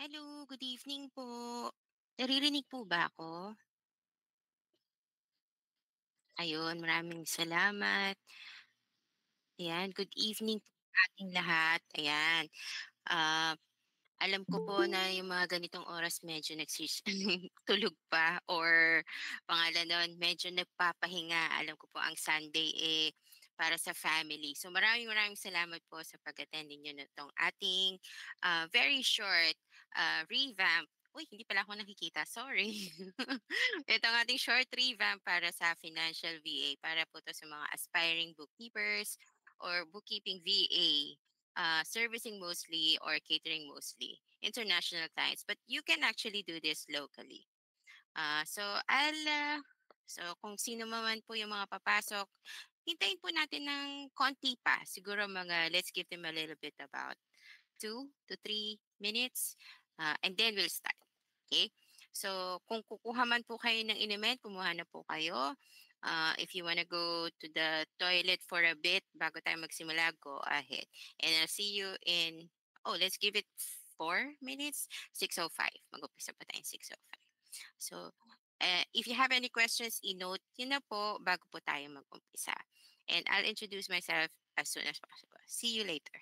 Hello, good evening po. Naririnig po ba ako? Ayun, maraming salamat. Ayan, good evening po sa ating lahat. Ayan, ah, alam ko po na yung mga ganitong oras medyo tulog pa or pangalan nun, medyo nagpapahinga. Alam ko po ang Sunday, para sa family. So maraming maraming salamat po sa pag-attend ninyo nitong ating, very short, revamp. Uy, hindi pala ako nakikita, sorry. Ito ang ating short revamp para sa financial VA, para po 'to sa mga aspiring bookkeepers or bookkeeping VA, servicing mostly or catering mostly, international clients, but you can actually do this locally. So kung sino man po yung mga papasok, hintayin po natin ng konti pa, siguro mga let's give them a little bit about 2 to 3 minutes, and then we'll start. Okay? So kung kukuha man po kayo ng inumin, kumuha na po kayo. If you wanna go to the toilet for a bit bago tayo magsimula, go ahead. And I'll see you in, oh, let's give it 4 minutes, 6:05. Mag-umpisa pa tayong 6:05. So, if you have any questions, i-note yun na po bago po tayo mag-umpisa. And I'll introduce myself as soon as possible. See you later.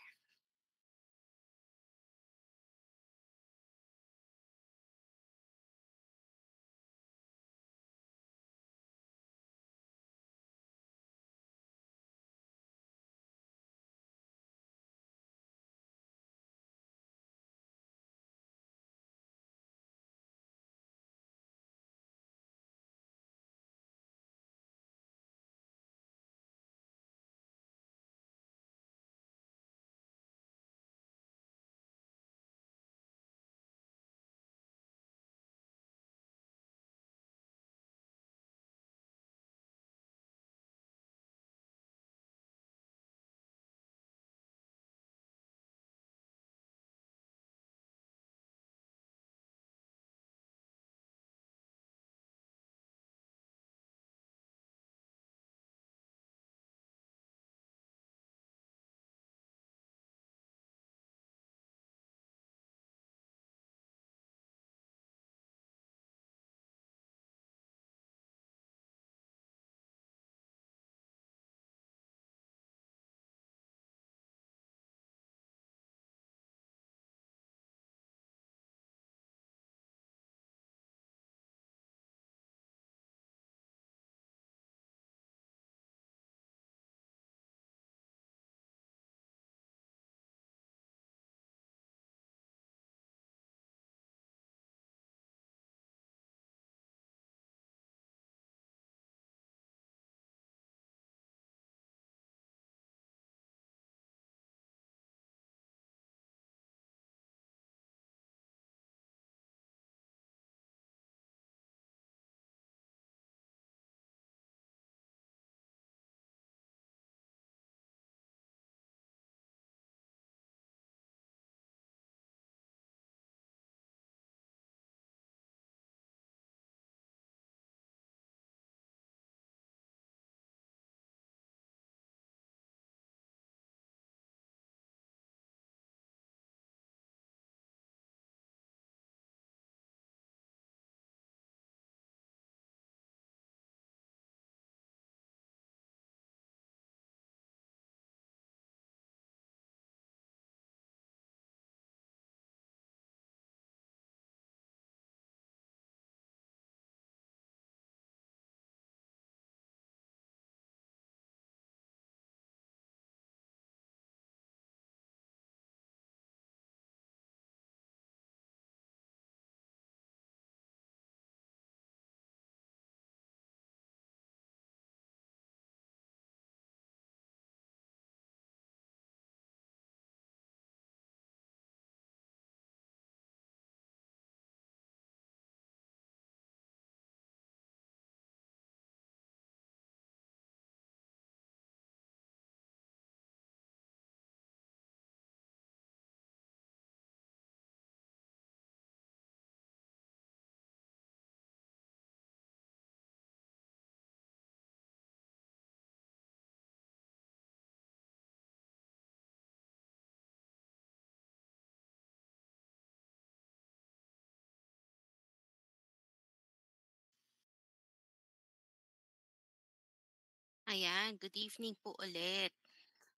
Ayan, good evening po ulit.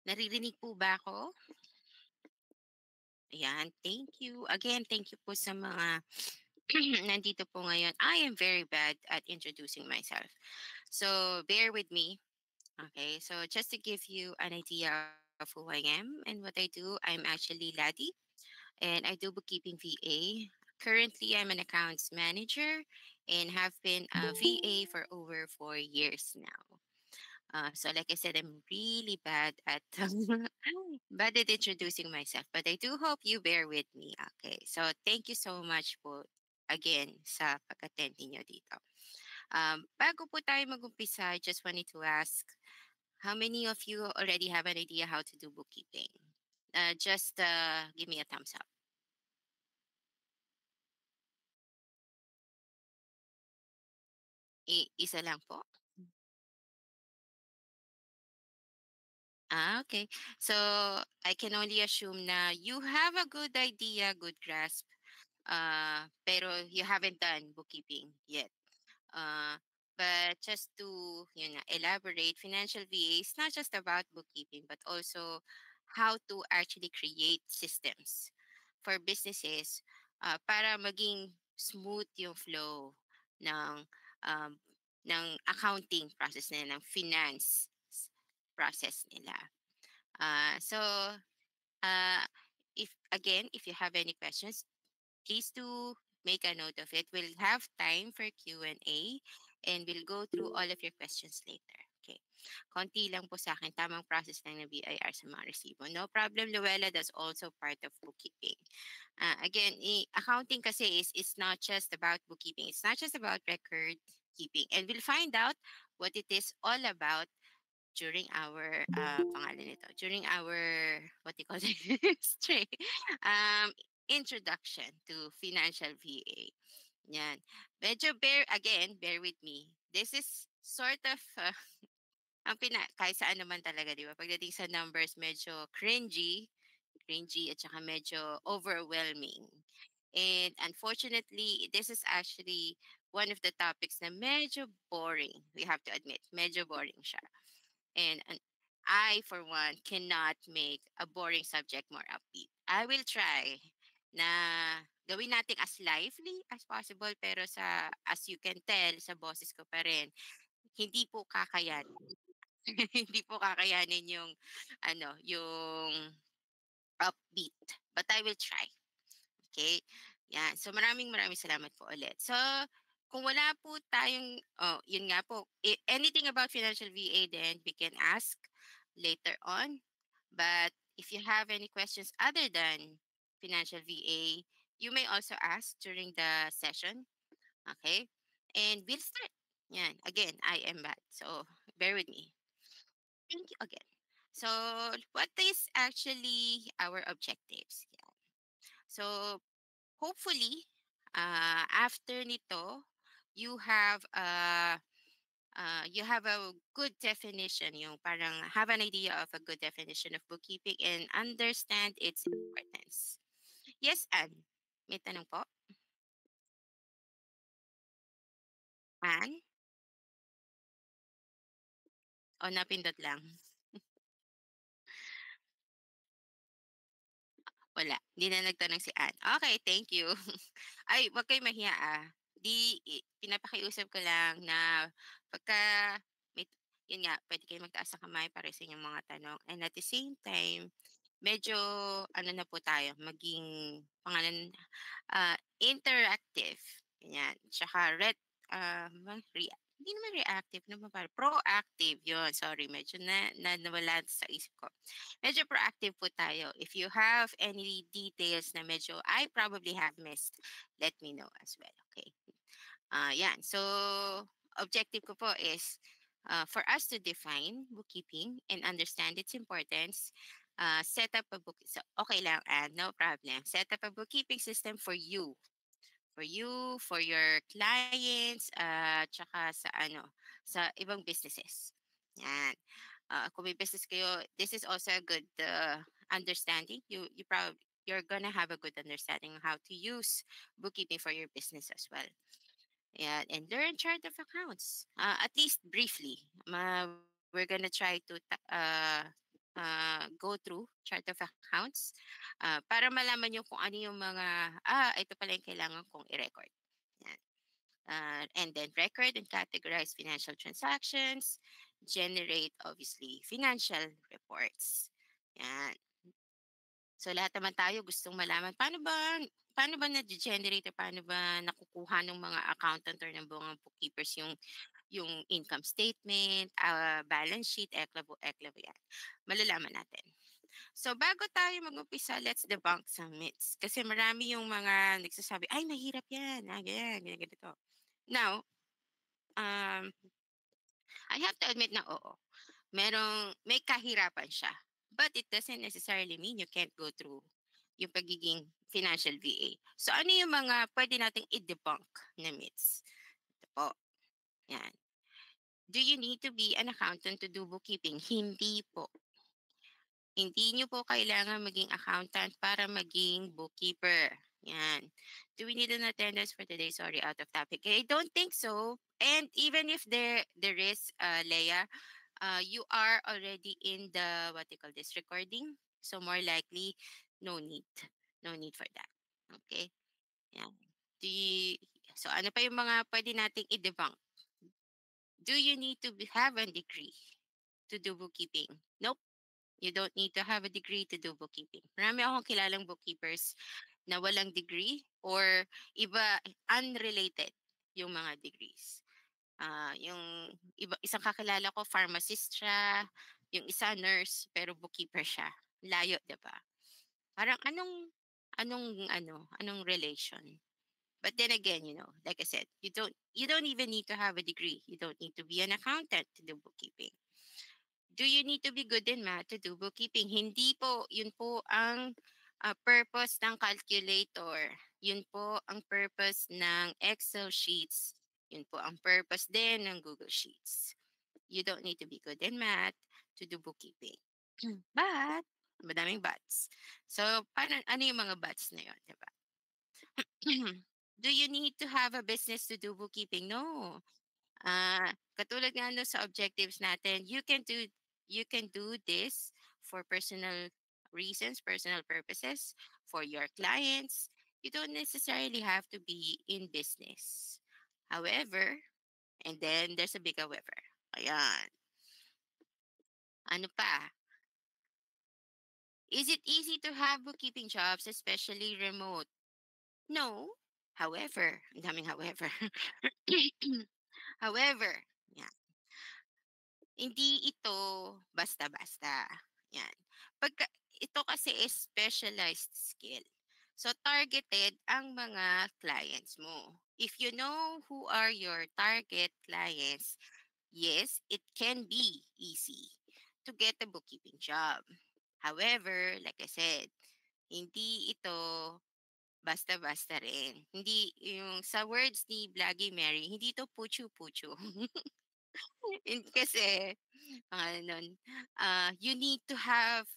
Naririnig po ba ako? Ayan, thank you. Again, thank you po sa mga nandito po ngayon. I am very bad at introducing myself. So, bear with me. Okay, so just to give you an idea of who I am and what I do, I'm actually Ladi and I do bookkeeping VA. Currently, I'm an accounts manager and have been a VA for over 4 years now. So like I said, I'm really bad at bad at introducing myself, but I do hope you bear with me. Okay. So thank you so much po again sa pag-attend niyo dito. Bago po tayo mag-umpisa, I just wanted to ask, how many of you already have an idea how to do bookkeeping? Just give me a thumbs up. Isa lang po. Okay. So I can only assume na you have a good idea, good grasp, pero you haven't done bookkeeping yet. Uh, but just to elaborate, financial VA is not just about bookkeeping, but also how to actually create systems for businesses para maging smooth yung flow ng um, ng accounting process nila, ng finance process nila. So, uh, if you have any questions, please do make a note of it. We'll have time for Q&A and we'll go through all of your questions later. Okay. Konti lang po sa akin. Tamang process lang ng BIR sa mga resibo. No problem, Luella. That's also part of bookkeeping. Again, accounting kasi is not just about bookkeeping. It's not just about record keeping. And we'll find out what it is all about during our pangalan nito, during our what do you call this? Introduction to financial VA. Yan. Medyo bear with me. This is sort of kahit saan naman talaga, di ba? Pagdating sa numbers, medyo cringy at saka medyo overwhelming. And unfortunately, this is actually one of the topics na medyo boring. We have to admit, medyo boring siya. And I, for one, cannot make a boring subject more upbeat. I will try na gawin natin as lively as possible pero as you can tell sa boses ko pa rin, hindi po kakayanin. Hindi po kakayanin yung yung upbeat. But I will try. Okay? Yan. So maraming maraming salamat po ulit. So kung wala po tayong, yun nga po, anything about financial VA then we can ask later on. But if you have any questions other than financial VA, you may also ask during the session. Okay? And we'll start. Yan. Again, I am bad. So bear with me. Thank you again. So what is actually our objectives? Yeah. So hopefully, after nito, you have a good definition, yung parang have an idea of a good definition of bookkeeping and understand its importance. Yes, Anne. May tanong po? Anne? O napindot lang? Wala, hindi na nagtanong si Anne. Okay, thank you. Ay, wag kayong mahiya, pinapakiusap ko lang na pagka may yun nga, puwede kayong magtaas ng kamay para sa inyong mga tanong and at the same time, medyo ano na po tayo, maging pangalan, interactive, ganyan. Tsaka hindi naman reactive, ano ba proactive, yun, sorry medyo nawala sa isip ko. Medyo proactive po tayo. If you have any details na medyo I probably have missed, let me know as well, okay? Yan. So, objective ko po is for us to define bookkeeping and understand its importance, set up a book. So, okay lang, no problem. Set up a bookkeeping system for you, for your clients, tsaka sa ibang businesses. Yan. Kung may business kayo, this is also a good understanding. You're gonna have a good understanding of how to use bookkeeping for your business as well. Yeah, and learn chart of accounts. At least briefly. we're gonna try to go through chart of accounts para malaman niyo kung ano yung mga, ito pala yung kailangan kong i-record. Yan. And then record and categorize financial transactions, generate obviously financial reports. Yan. So lahat naman tayo gustong malaman paano ba na-generate or paano ba nakukuha ng mga accountant or ng mga bookkeepers yung income statement, balance sheet, eklabo yan. Malalaman natin. So bago tayo mag-umpisa, let's debunk some myths. Kasi marami yung mga nagsasabi, ay mahirap yan, ganyan, ganyan, ganito. Now, um, I have to admit na oo, may kahirapan siya. But it doesn't necessarily mean you can't go through yung pagiging financial VA. So ano yung mga pwede nating i-debunk na myths? Ito po, yan. Do you need to be an accountant to do bookkeeping? Hindi po. Hindi niyo po kailangan maging accountant para maging bookkeeper. Yan. Do we need an attendance for today? Sorry, out of topic. I don't think so. And even if there is, Leia, you are already in the what you call this recording. So more likely, no need. No need for that. Okay? Yan. Do you, so ano pa yung mga pwede nating i-debunk? Do you need to have a degree to do bookkeeping? Nope. You don't need to have a degree to do bookkeeping. Marami akong kilalang bookkeepers na walang degree or iba unrelated yung mga degrees. Yung iba, isang kakilala ko pharmacist siya, yung isa nurse pero bookkeeper siya. Layo, 'di ba? Parang anong relation? But then again, like I said, you don't even need to have a degree. You don't need to be an accountant to do bookkeeping. Do you need to be good in math to do bookkeeping? Hindi po. Yun po ang purpose ng calculator. Yun po ang purpose ng Excel sheets. Yun po ang purpose din ng Google Sheets. You don't need to be good in math to do bookkeeping. But, madaming buts. So, ano yung mga buts na yun, diba? Do you need to have a business to do bookkeeping? No. Katulad nga no sa objectives natin, you can do this for personal reasons, personal purposes, for your clients. You don't necessarily have to be in business. However, and then there's a big however. Ayan. Ano pa? Is it easy to have bookkeeping jobs, especially remote? No. However, ang daming however. However, hindi ito basta-basta, 'yan. Pagka ito kasi is specialized skill. So targeted ang mga clients mo. If you know who are your target clients, yes, it can be easy to get a bookkeeping job. However, like I said, hindi ito basta-basta rin. Hindi yung sa words ni Bloody Mary, hindi ito putyu-putyu. Kasi nun, you need to have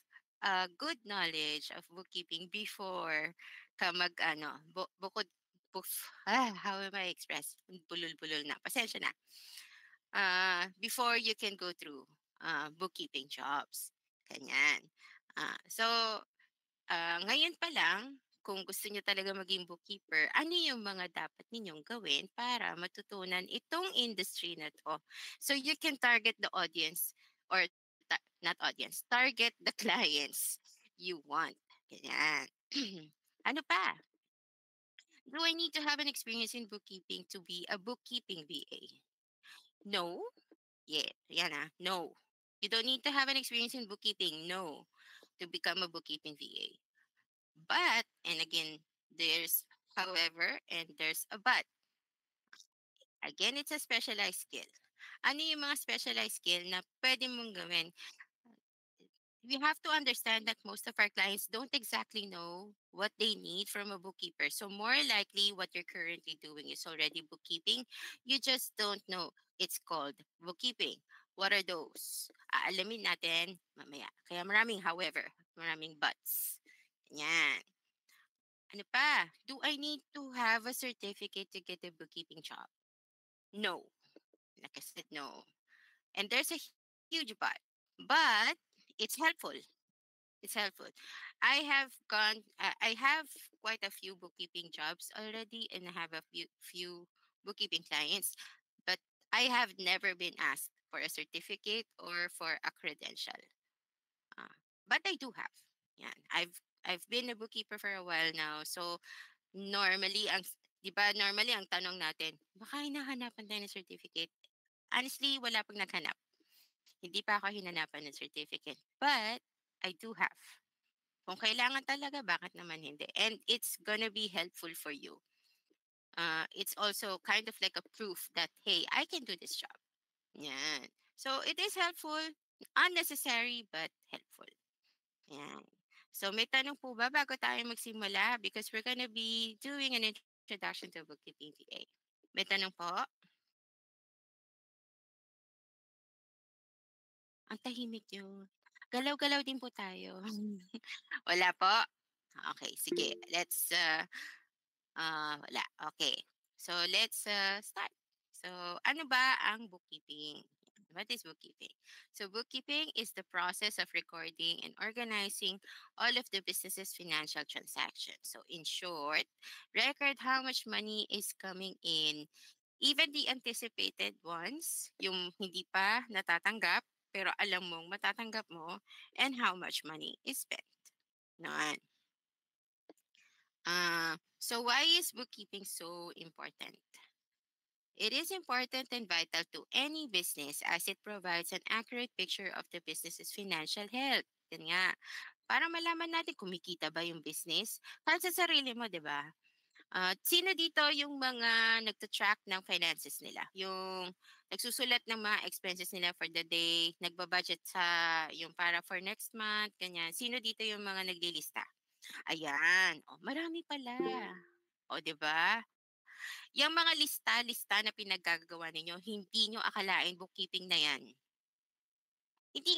a good knowledge of bookkeeping before ka mag-ano, bukod how am I express? Bulol-bulol na, pasensya na. Before you can go through bookkeeping jobs, ganyan. So, ngayon pa lang, kung gusto niyo talaga maging bookkeeper, ano yung mga dapat ninyong gawin para matutunan itong industry na 'to? So you can target the audience or not audience, target the clients you want, ganyan. Ano pa? Do I need to have an experience in bookkeeping to be a bookkeeping VA? No. Yeah, yan, no. You don't need to have an experience in bookkeeping, no, to become a bookkeeping VA. But, and again, there's however and there's a but. Again, it's a specialized skill. Ano yung mga specialized skill na pwede mong gawin? We have to understand that most of our clients don't exactly know what they need from a bookkeeper. So more likely what you're currently doing is already bookkeeping. You just don't know. It's called bookkeeping. What are those? Aalamin natin mamaya. Kaya maraming however, maraming buts. Yan. Ano pa? Do I need to have a certificate to get a bookkeeping job? No. Like I said, no. And there's a huge but it's helpful. It's helpful. I have quite a few bookkeeping jobs already, and I have a few bookkeeping clients, but I have never been asked for a certificate or for a credential. Uh, but I do have. Yeah, I've been a bookkeeper for a while now. So normally 'di ba normally ang tanong natin, baka hinahanapan tayo ng certificate. Honestly, wala pang naghanap. Hindi pa ako hinanapan ng certificate. But I do have. Kung kailangan talaga, bakit naman hindi? And it's gonna be helpful for you. It's also kind of like a proof that, hey, I can do this job. Yan. So it is helpful, unnecessary, but helpful. Yan. So may tanong po ba bago tayo magsimula? Because we're gonna be doing an introduction to bookkeeping today. May tanong po? Ang tahimik yun. Galaw-galaw din po tayo. Wala po? Okay, sige. Wala. Okay. So let's start. So ano ba ang bookkeeping? What is bookkeeping? So bookkeeping is the process of recording and organizing all of the business's financial transactions. So in short, record how much money is coming in, even the anticipated ones, yung hindi pa natatanggap pero alam mong matatanggap mo, and how much money is spent. Noon. So why is bookkeeping so important? It is important and vital to any business as it provides an accurate picture of the business's financial health. Yan nga. Para malaman natin kumikita ba yung business. Kahit sa sarili mo, di ba? Sino dito yung mga nagta-track ng finances nila? Yung nagsusulat ng mga expenses nila for the day, nagbabudget sa yung para for next month, ganyan. Sino dito yung mga naglilista? Ayan. Oh, marami pala. O, 'di ba? Yang mga lista-lista na pinaggagawa ninyo, hindi nyo akalain bookkeeping na 'yan. Hindi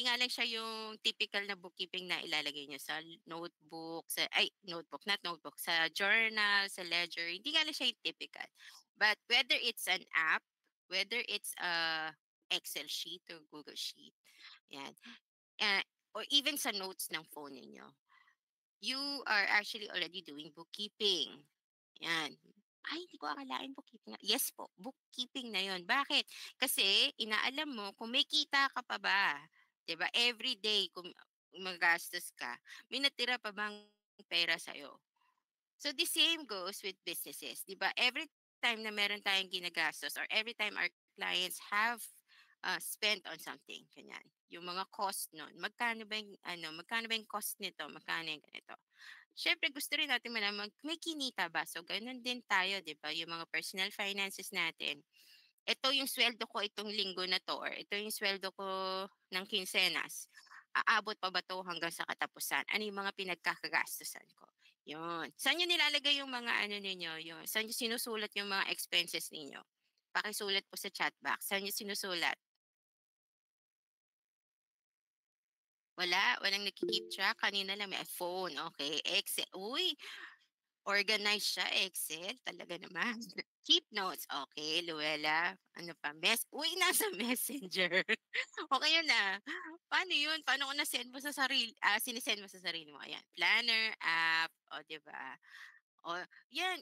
nga lang siya yung typical na bookkeeping na ilalagay niyo sa notebook, not notebook, sa journal, sa ledger, hindi nga lang siya yung typical. But whether it's an app, whether it's a Excel sheet or Google sheet, 'yan, ah, or even sa notes ng phone ninyo, you are actually already doing bookkeeping. Yan. Ay, hindi ko akalain bookkeeping yes po, bookkeeping na yon. Bakit? Kasi inaalam mo kung may kita ka pa ba, 'di ba? Everyday kung magastos ka, may natira pa bang pera sa'yo? So the same goes with businesses, 'di ba? Every time na meron tayong ginagastos or every time our clients have spent on something, ganyan. Yung mga cost nun, magkano ba yung cost nito, magkano yung ganito. Siyempre gusto rin natin malaman may kinita ba? So gano'n din tayo 'di ba, yung mga personal finances natin. Ito yung sweldo ko itong linggo na 'to or ito yung sweldo ko ng kinsenas. Aabot pa ba 'to hanggang sa katapusan? Ano yung mga pinagkakagastusan ko? 'Yun. Saan niyo nilalagay yung mga ano ninyo, yung saan niyo sinusulat yung mga expenses ninyo? Pakisulat po sa chat box. Saan niyo sinusulat? Walang nagki-keep track? Kanina lang may phone, okey. Excel, uy, organized siya, Excel, talaga naman. Keep notes, okay, Luella, ano pa, uy, nasa Messenger. Okey yun, Paano yun? Paano kung sine-send mo sa sarili mo? Ayan, planner, app, o 'di ba? O yan,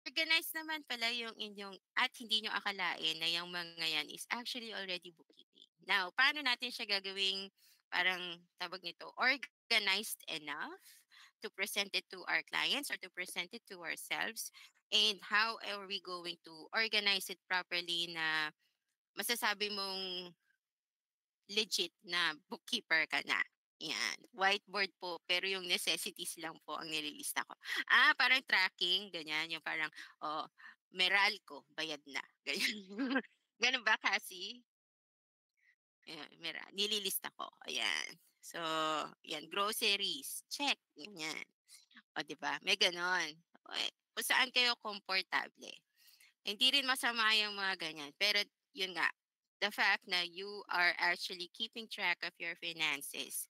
organized naman pala yung inyong at hindi nyo akalain na yung mga yan is actually already bookkeeping. Now, paano natin siya gagawing parang tawag nito, organized enough to present it to our clients or to present it to ourselves? And how are we going to organize it properly na masasabi mong legit na bookkeeper ka na? Yan, whiteboard po, pero yung necessities lang po ang nililista ko. Parang tracking, ganyan, yung parang, oh, Meralco, bayad na, ganyan. Gano'n ba, Cassie? Ayan, nililista ko, ayan. So, yan, groceries, check, ganyan. O, 'di ba, may gano'n. Kung saan kayo komportable. Hindi rin masama yung mga ganyan, pero yun nga, the fact na you are actually keeping track of your finances,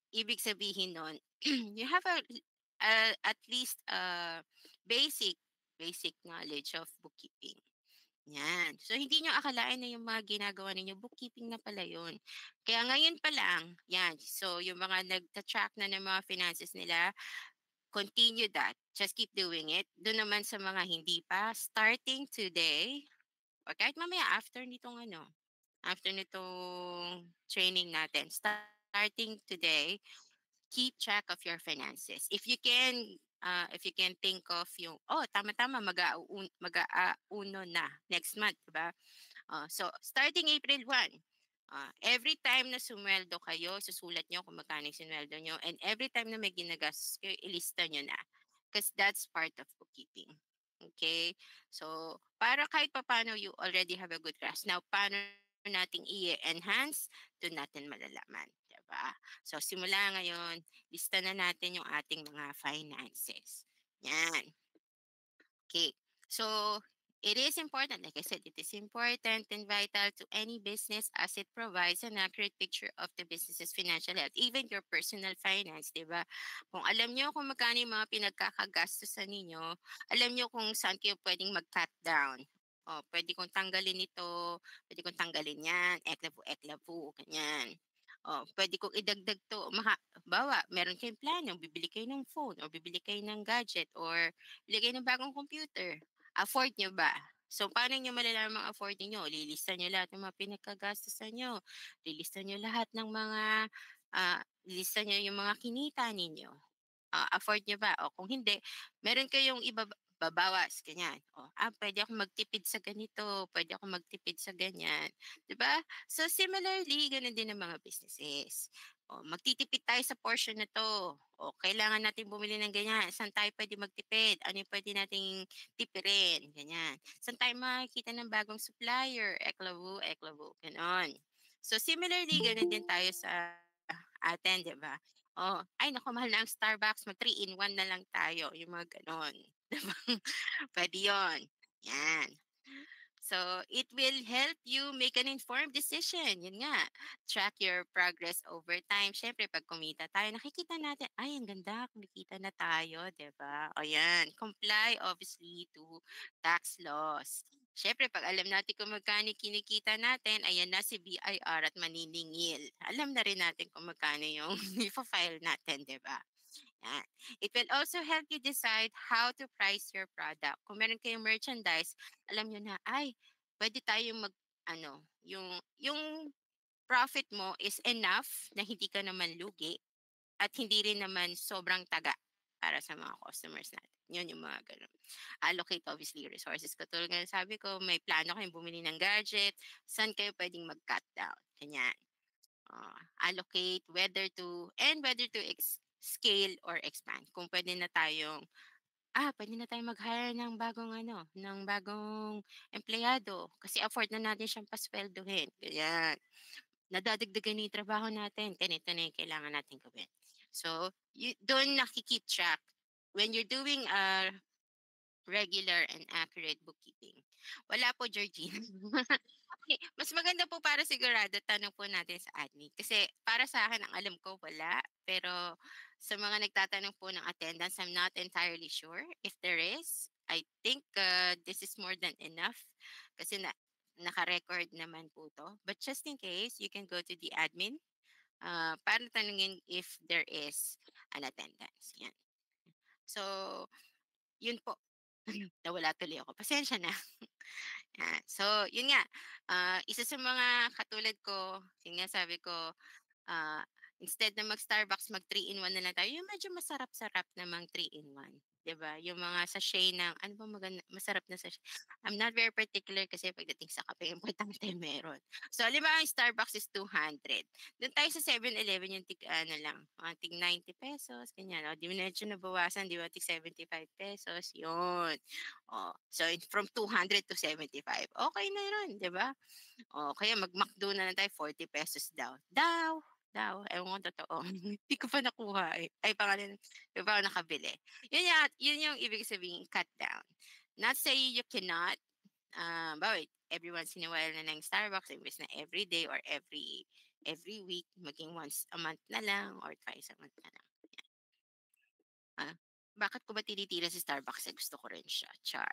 ibig sabihin nun, you have at least basic basic knowledge of bookkeeping. 'yan. So, hindi niyo akalain na yung mga ginagawa ninyo bookkeeping na pala yun. Kaya ngayon pa lang, 'yan, so yung mga nagta-track na ng mga finances nila, continue that, just keep doing it. Do'n naman sa mga hindi pa, starting today or kahit mamaya after nitong training natin, starting today, keep track of your finances. If you can think of yung, oh, tama-tama mag-auuno na next month, 'di ba? So starting April 1, every time na sumweldo kayo, susulat niyo kung magkano yung sinweldo niyo, and every time na may ginagastos kayo, ilista niyo na. Because that's part of bookkeeping. Okay? So, para kahit papaano you already have a good grasp. Now, paano nating i-enhance? Doon natin malalaman. Diba? So, simula ngayon, lista na natin yung ating mga finances. Yan. Okay. So it is important, like I said, it is important and vital to any business as it provides an accurate picture of the business's financial health, even your personal finance, di ba? Kung alam nyo kung magkano yung mga pinagkakagastusan ninyo, alam nyo kung saan kayo pwedeng mag-cut down. O, pwede kong tanggalin ito, pwede kong tanggalin yan, eklabu, ganyan. O, pwede kong idagdag to. Bawa, meron kayong plano, bibili kayo ng phone, o bibili kayo ng gadget, or bili ng bagong computer, afford nyo ba? So, paano nyo malalaman ang afford niyo? Lilista nyo lahat ng mga pinagkagastusan nyo. Lilista nyo lahat ng mga, lilista nyo yung mga kinita ninyo. Afford nyo ba? O kung hindi, meron kayong babawas, ganyan. O, pwede ako magtipid sa ganito, pwede ako magtipid sa ganyan. 'Di ba? So, similarly, ganun din ang mga businesses. O, magtitipid tayo sa portion na to. O, kailangan natin bumili ng ganyan. Saan tayo pwede magtipid? Ano yung pwede nating tipirin? Ganyan. Saan tayo makikita ng bagong supplier? Eklabu, eklabu. Ganon. So, similarly, ganun din tayo sa atin, di ba? Oh, ay naku, mahal na ang Starbucks, mag 3-in-1 na lang tayo, yung mga gano'n. 'Di ba? Puwede 'yun, 'yan. So, it will help you make an informed decision, yun nga. Track your progress over time. Siyempre 'pag kumita tayo, nakikita natin, "Ay, ang ganda, kumikita na tayo," 'di ba? O 'yan, comply obviously to tax laws. Siyempre 'pag alam natin kung magkano kinikita natin, ayan na si BIR at maniningil. Alam na rin natin kung magkano yung ifa-file natin, 'di ba? Yan. It will also help you decide how to price your product. Kung meron kayong merchandise, alam nyo na, ay, pwede tayong yung profit mo is enough na hindi ka naman lugi at hindi rin naman sobrang taga para sa mga customers natin. Yun yung mga ganun. Allocate obviously resources. Katulad nga ng sabi ko, may plano kayong bumili ng gadget, saan kayo pwedeng mag-cut down. Ganyan. Allocate whether to scale or expand. Kung pwede na tayong mag-hire ng bagong empleyado kasi afford na natin siyang paswelduhin, ganyan. Nadadagdagan na yung trabaho natin, ganito na yung kailangan natin gawin. So, do'n naki-keep track when you're doing a regular and accurate bookkeeping. Wala po, Georgine. Okay, mas maganda po para sigurado tanong po natin sa admin. Kasi para sa akin ang alam ko wala, pero sa mga nagtatanong po ng attendance, I'm not entirely sure if there is. I think, this is more than enough kasi naka-record naman po 'to. But just in case, you can go to the admin, para tanungin if there is an attendance, 'yan. So, 'yun po. Nawala tuloy ako, pasensya na. So, yun nga, isa sa mga katulad ko, yun nga sabi ko, ah, instead na mag-Starbucks, mag 3-in-1 na lang tayo, yung medyo masarap-sarap namang 3-in-1, 'di ba? Yung mga sachet ng ano ba masarap na sachet, I'm not very particular kasi pagdating sa kape importante meron. So, halimbawa ang Starbucks is 200, dun tayo sa 7-Eleven yung tig ano lang, mga tig ₱90, ganyan. O 'di medyo nabawasan, 'di ba, tig ₱75, yun. So from 200 to 75, okey na yun, 'di ba? O kaya mag-McDo na lang tayo, ₱40 daw. Ewan ko totoo, hindi ko pa nakuha, eh. Ay pangalan, di pa ako nakabili. Yun yung ibig sabihin cut down. Not saying you cannot, halimbawa every once in a while na ng Starbucks imbes na everyday or every week maging once a month na lang or twice a month na lang, yan. bakit ko ba tinitira si Starbucks, eh, gusto ko rin siya, char.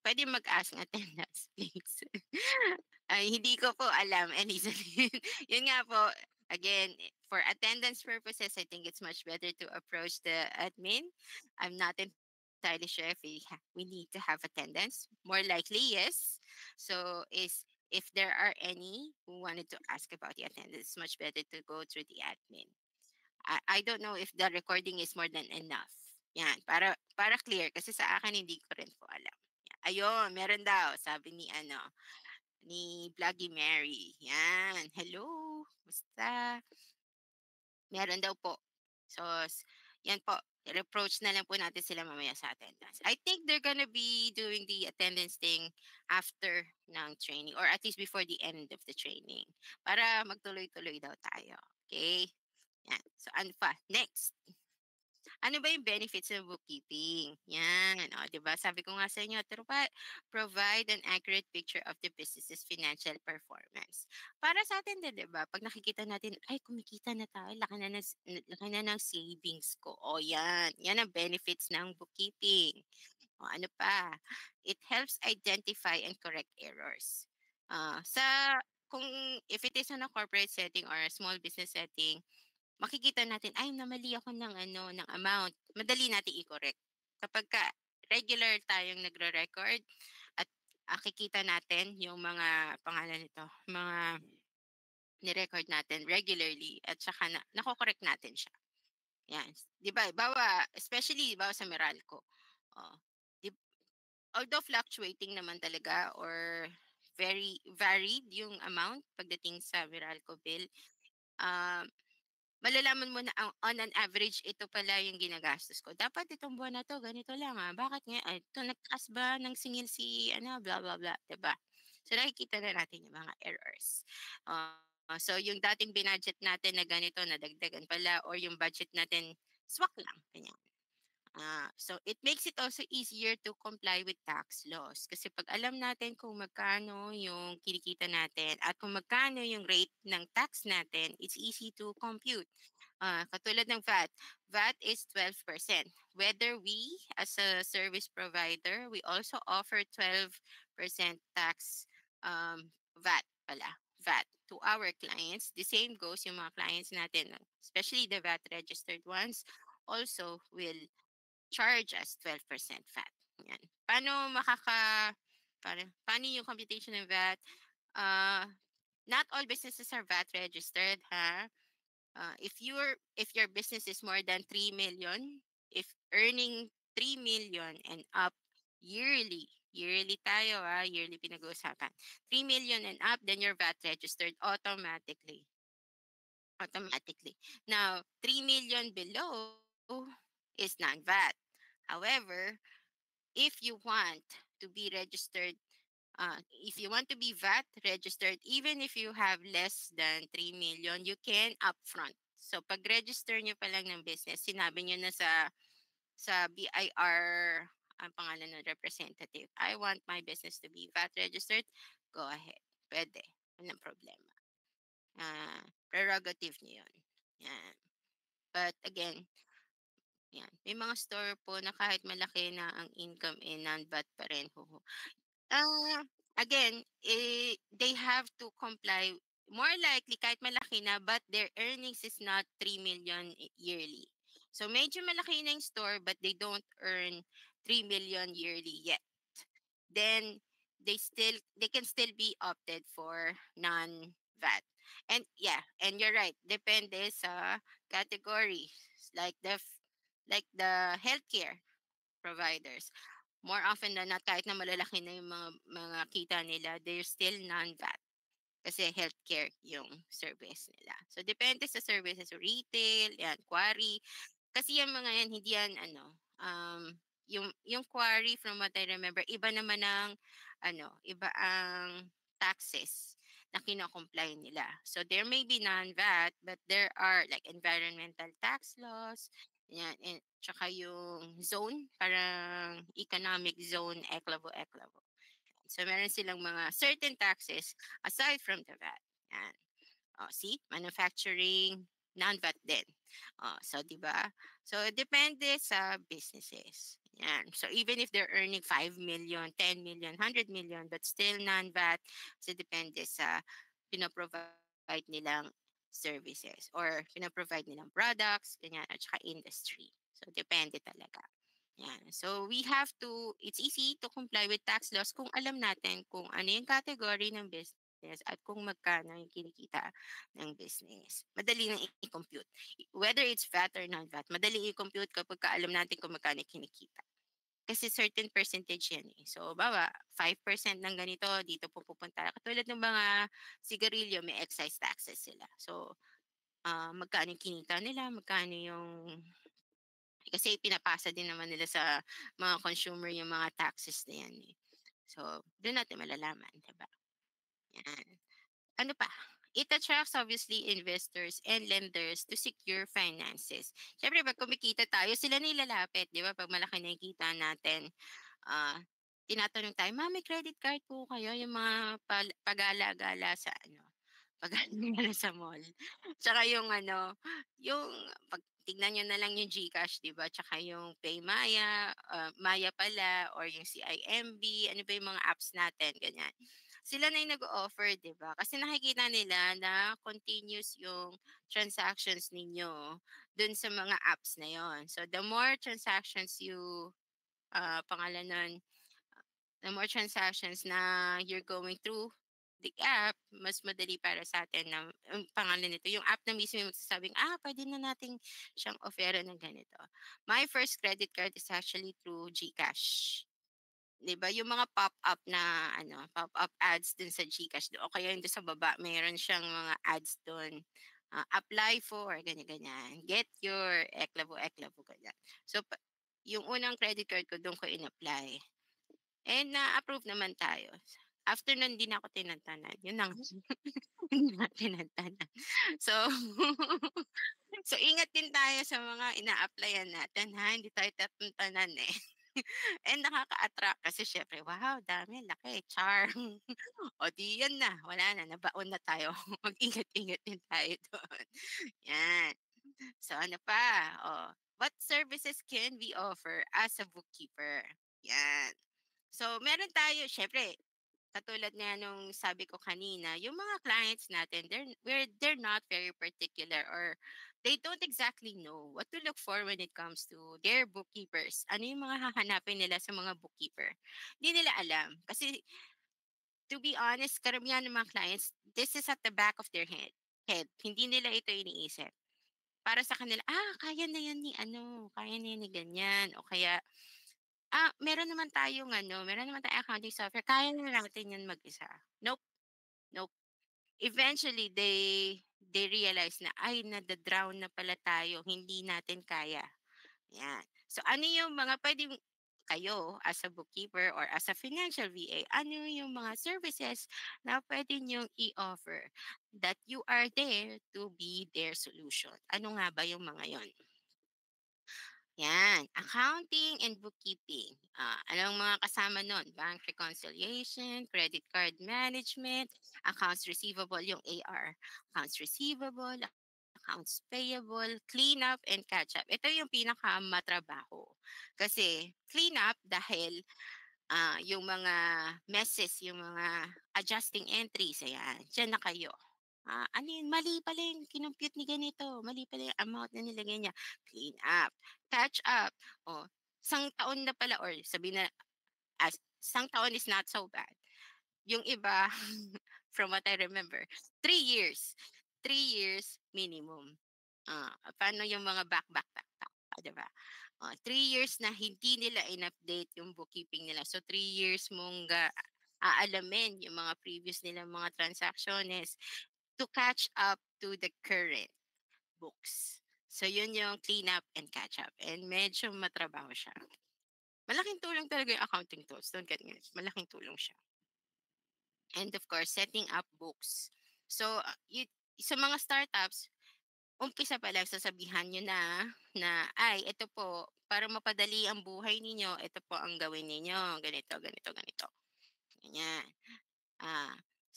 Puwede mag-ask ng attendance please. Ay hindi ko po alam and easily yun nga po, again, for attendance purposes, I think it's much better to approach the admin. I'm not entirely sure if we need to have attendance. More likely, yes. So is if there are any who wanted to ask about the attendance, it's much better to go through the admin. I don't know if the recording is more than enough. Yan, para clear kasi sa akin hindi ko rin po alam. Ayun, meron daw sabi ni ano, ni Vloggy Mary. Yan, hello, musta? Meron daw po. So, yan po, reproach na lang po natin sila mamaya sa attendance. I think they're gonna be doing the attendance thing after ng training or at least before the end of the training para magtuloy-tuloy daw tayo. Okay? Yan. So, ano pa? Next. Ano ba yung benefits ng bookkeeping? Yan, o 'di ba sabi ko nga sa inyo, provide an accurate picture of the business's financial performance. Para sa atin din 'di ba, 'pag nakikita natin, ay kumikita na tayo, laki na ng savings ko. O yan, yan ang benefits ng bookkeeping. O ano pa, it helps identify and correct errors. Kung if it is on a corporate setting or a small business setting, makikita natin, ay namali ako ng ano, ng amount. Madali nating i-correct. Kapagka regular tayong nagre-record at kikita natin yung mga pangalan nito, mga ni-record natin regularly at saka nako-correct natin siya. Yan. 'Di ba? Bawa, especially bawa sa Meralco. Oh, di, although fluctuating naman talaga or very varied yung amount pagdating sa Meralco bill, um, malalaman mo na on an average ito pala yung ginagastos ko. Dapat itong buwan na 'to ganito lang, bakit nga ay ito nagtaas ba ng singil si ano blah, blah, blah, 'di ba? So nakikita na natin yung mga errors. So yung dating binudget natin na ganito nadagdagan pala or yung budget natin swak lang, ganyan. So it makes it also easier to comply with tax laws. Kasi pag alam natin kung magkano yung kinikita natin at kung magkano yung rate ng tax natin, it's easy to compute. Katulad ng VAT. VAT is 12%. Whether we, as a service provider, we also offer 12% tax VAT pala. VAT to our clients. The same goes yung mga clients natin, especially the VAT registered ones, also will charge us 12% VAT. Yan. Paano yung computation ng VAT? Uh, Not all businesses are VAT registered, ha? If your business is more than 3 million, if earning 3 million and up yearly tayo, yearly pinag-uusapan. 3 million and up, then you're VAT registered automatically. Automatically. Now, 3 million below is non-VAT. However, if you want to be registered, if you want to be VAT registered, even if you have less than 3 million, you can upfront. So pag-register nyo pa lang ng business, sinabi nyo na sa BIR, ang pangalan ng representative, I want my business to be VAT registered, go ahead. Pwede. Walang problema. Prerogative nyo yun. Yan. But again, yan. May mga store po na kahit malaki na ang income, non-VAT pa rin. Ah, Again, they have to comply more likely kahit malaki na but their earnings is not 3 million yearly. So medyo malaki na yung store but they don't earn 3 million yearly yet. Then they can still be opted for non-VAT. And yeah, and you're right, depende sa category like the healthcare providers, more often than not, kahit na malalaki na yung mga kita nila, they're still non-VAT kasi healthcare yung service nila. So, depende sa services, retail, yan, quarry. Kasi yung mga yan, hindi yan, yung quarry, from what I remember, iba naman iba ang taxes na kino-comply nila. So, there may be non-VAT, but there are like environmental tax laws, yan, and tsaka yung zone, parang economic zone, eklabo. So, meron silang mga certain taxes aside from the VAT. Yan. Oh, see, manufacturing, non-VAT din. So 'di ba? So depende sa businesses. Yan. So even if they're earning 5 million, 10 million, 100 million, but still non-VAT, so depende sa pino-provide nilang services or pino-provide nilang products, ganyan, at saka industry. So depende talaga. Yan. So we have to, it's easy to comply with tax laws kung alam natin kung ano yung category ng business at kung magkano yung kinikita ng business. Madali nang i-compute. Whether it's VAT or non-VAT, madali i-compute kapag alam natin kung magkano yung kinikita. Kasi certain percentage yan eh. So, bawa, 5% ng ganito, dito po pupunta. Katulad ng mga sigarilyo, may excise taxes sila. So, magkano yung kinita nila, magkano yung kasi pinapasa din naman nila sa mga consumer yung mga taxes na yan eh. So, doon natin malalaman, 'di ba? Yan. Ano pa? It attracts obviously investors and lenders to secure finances. Siyempre, pag kumikita tayo, sila na ilalapit, di ba? Pag malaki na yung kita natin, ah, tinatanong tayo, "Ma'am, may credit card po kayo?" Yung mga pagala-gala sa ano, pagala-gala sa mall. Tsaka yung ano, yung 'pag tignan niyo na lang yung GCash, 'di ba? Tsaka yung PayMaya, Maya pala or yung CIMB, ano ba yung mga apps natin, ganyan. Sila na yung nag-o-offer, 'di ba? Kasi nakikita nila na continuous yung transactions ninyo dun sa mga apps na yon. So the more transactions you pangalan nun, the more transactions na you're going through the app, mas madali para sa atin na ang pangalan nito, yung app na mismo yung magsasabing, pwede na nating siyang offeran ng ganito. My first credit card is actually through GCash. 'Di ba yung mga pop-up na ano, pop-up ads dun sa GCash o kaya yung dun sa baba meron siyang mga ads dun, apply for ganyan-ganyan, get your eklabo-eklabo ganyan. So yung unang credit card ko dun ko in-apply and na-approve naman tayo. After nun hindi na ako tinantanan, yun na nga, hindi na tinantanan. So so ingat din tayo sa mga ina-applyan natin ha, hindi tayo tatantanan, eh. And nakaka-attract kasi siyempre, wow, dami, laki, char. O di yan na, wala na, nabaon na tayo. Mag-ingat-ingat din tayo doon. Yan. So ano pa? What services can we offer as a bookkeeper? Yan. So meron tayo, siyempre, katulad nga nung sabi ko kanina, yung mga clients natin, they're not very particular or they don't exactly know what to look for when it comes to their bookkeepers. Ano yung mga hahanapin nila sa mga bookkeeper? Hindi nila alam. Kasi to be honest, karamihan ng mga clients, this is at the back of their head. Hindi nila ito iniisip. Para sa kanila, kaya na yan ni ano, kaya na yan ni ganyan. O kaya, meron naman tayong ano, meron naman tayong accounting software, kaya na natin yan mag-isa. Nope, nope. Eventually, they realize na, ay, nada-drown na pala tayo, hindi natin kaya. Yan. So, ano yung mga pwedeng kayo as a bookkeeper or as a financial VA, ano yung mga services na pwede niyong i-offer that you are there to be their solution? Ano nga ba yung mga yon? Yan, accounting and bookkeeping. Anong mga kasama nun? Bank reconciliation, credit card management, accounts receivable, yung AR, accounts receivable, accounts payable, cleanup, and catch-up. Ito yung pinakamatrabaho. Kasi cleanup dahil yung mga messes, yung mga adjusting entries, ayan, diyan na kayo. Ano yun, mali pala yung kinompute ni ganito, mali pala yung amount na nilagay niya. Clean up, catch up, isang taon na pala or sabihin na, isang taon is not so bad. Yung iba, from what I remember, 3 years. 3 years minimum. Paano yung mga back, 'di ba? 3 years na hindi nila in-update yung bookkeeping nila. So 3 years mong aalamin yung mga previous nilang mga transactions to catch up to the current books. So yun yung clean up and catch up and medyo matrabaho siya. Malaking tulong talaga yung accounting tools, don't get me wrong, malaking tulong siya. And of course, setting up books. So, sa mga startups, umpisa pa lang sasabihan niyo na, "Ay, ito po, para mapadali ang buhay ninyo, ito po ang gawin ninyo, ganito, ganito, ganito." Ganyan.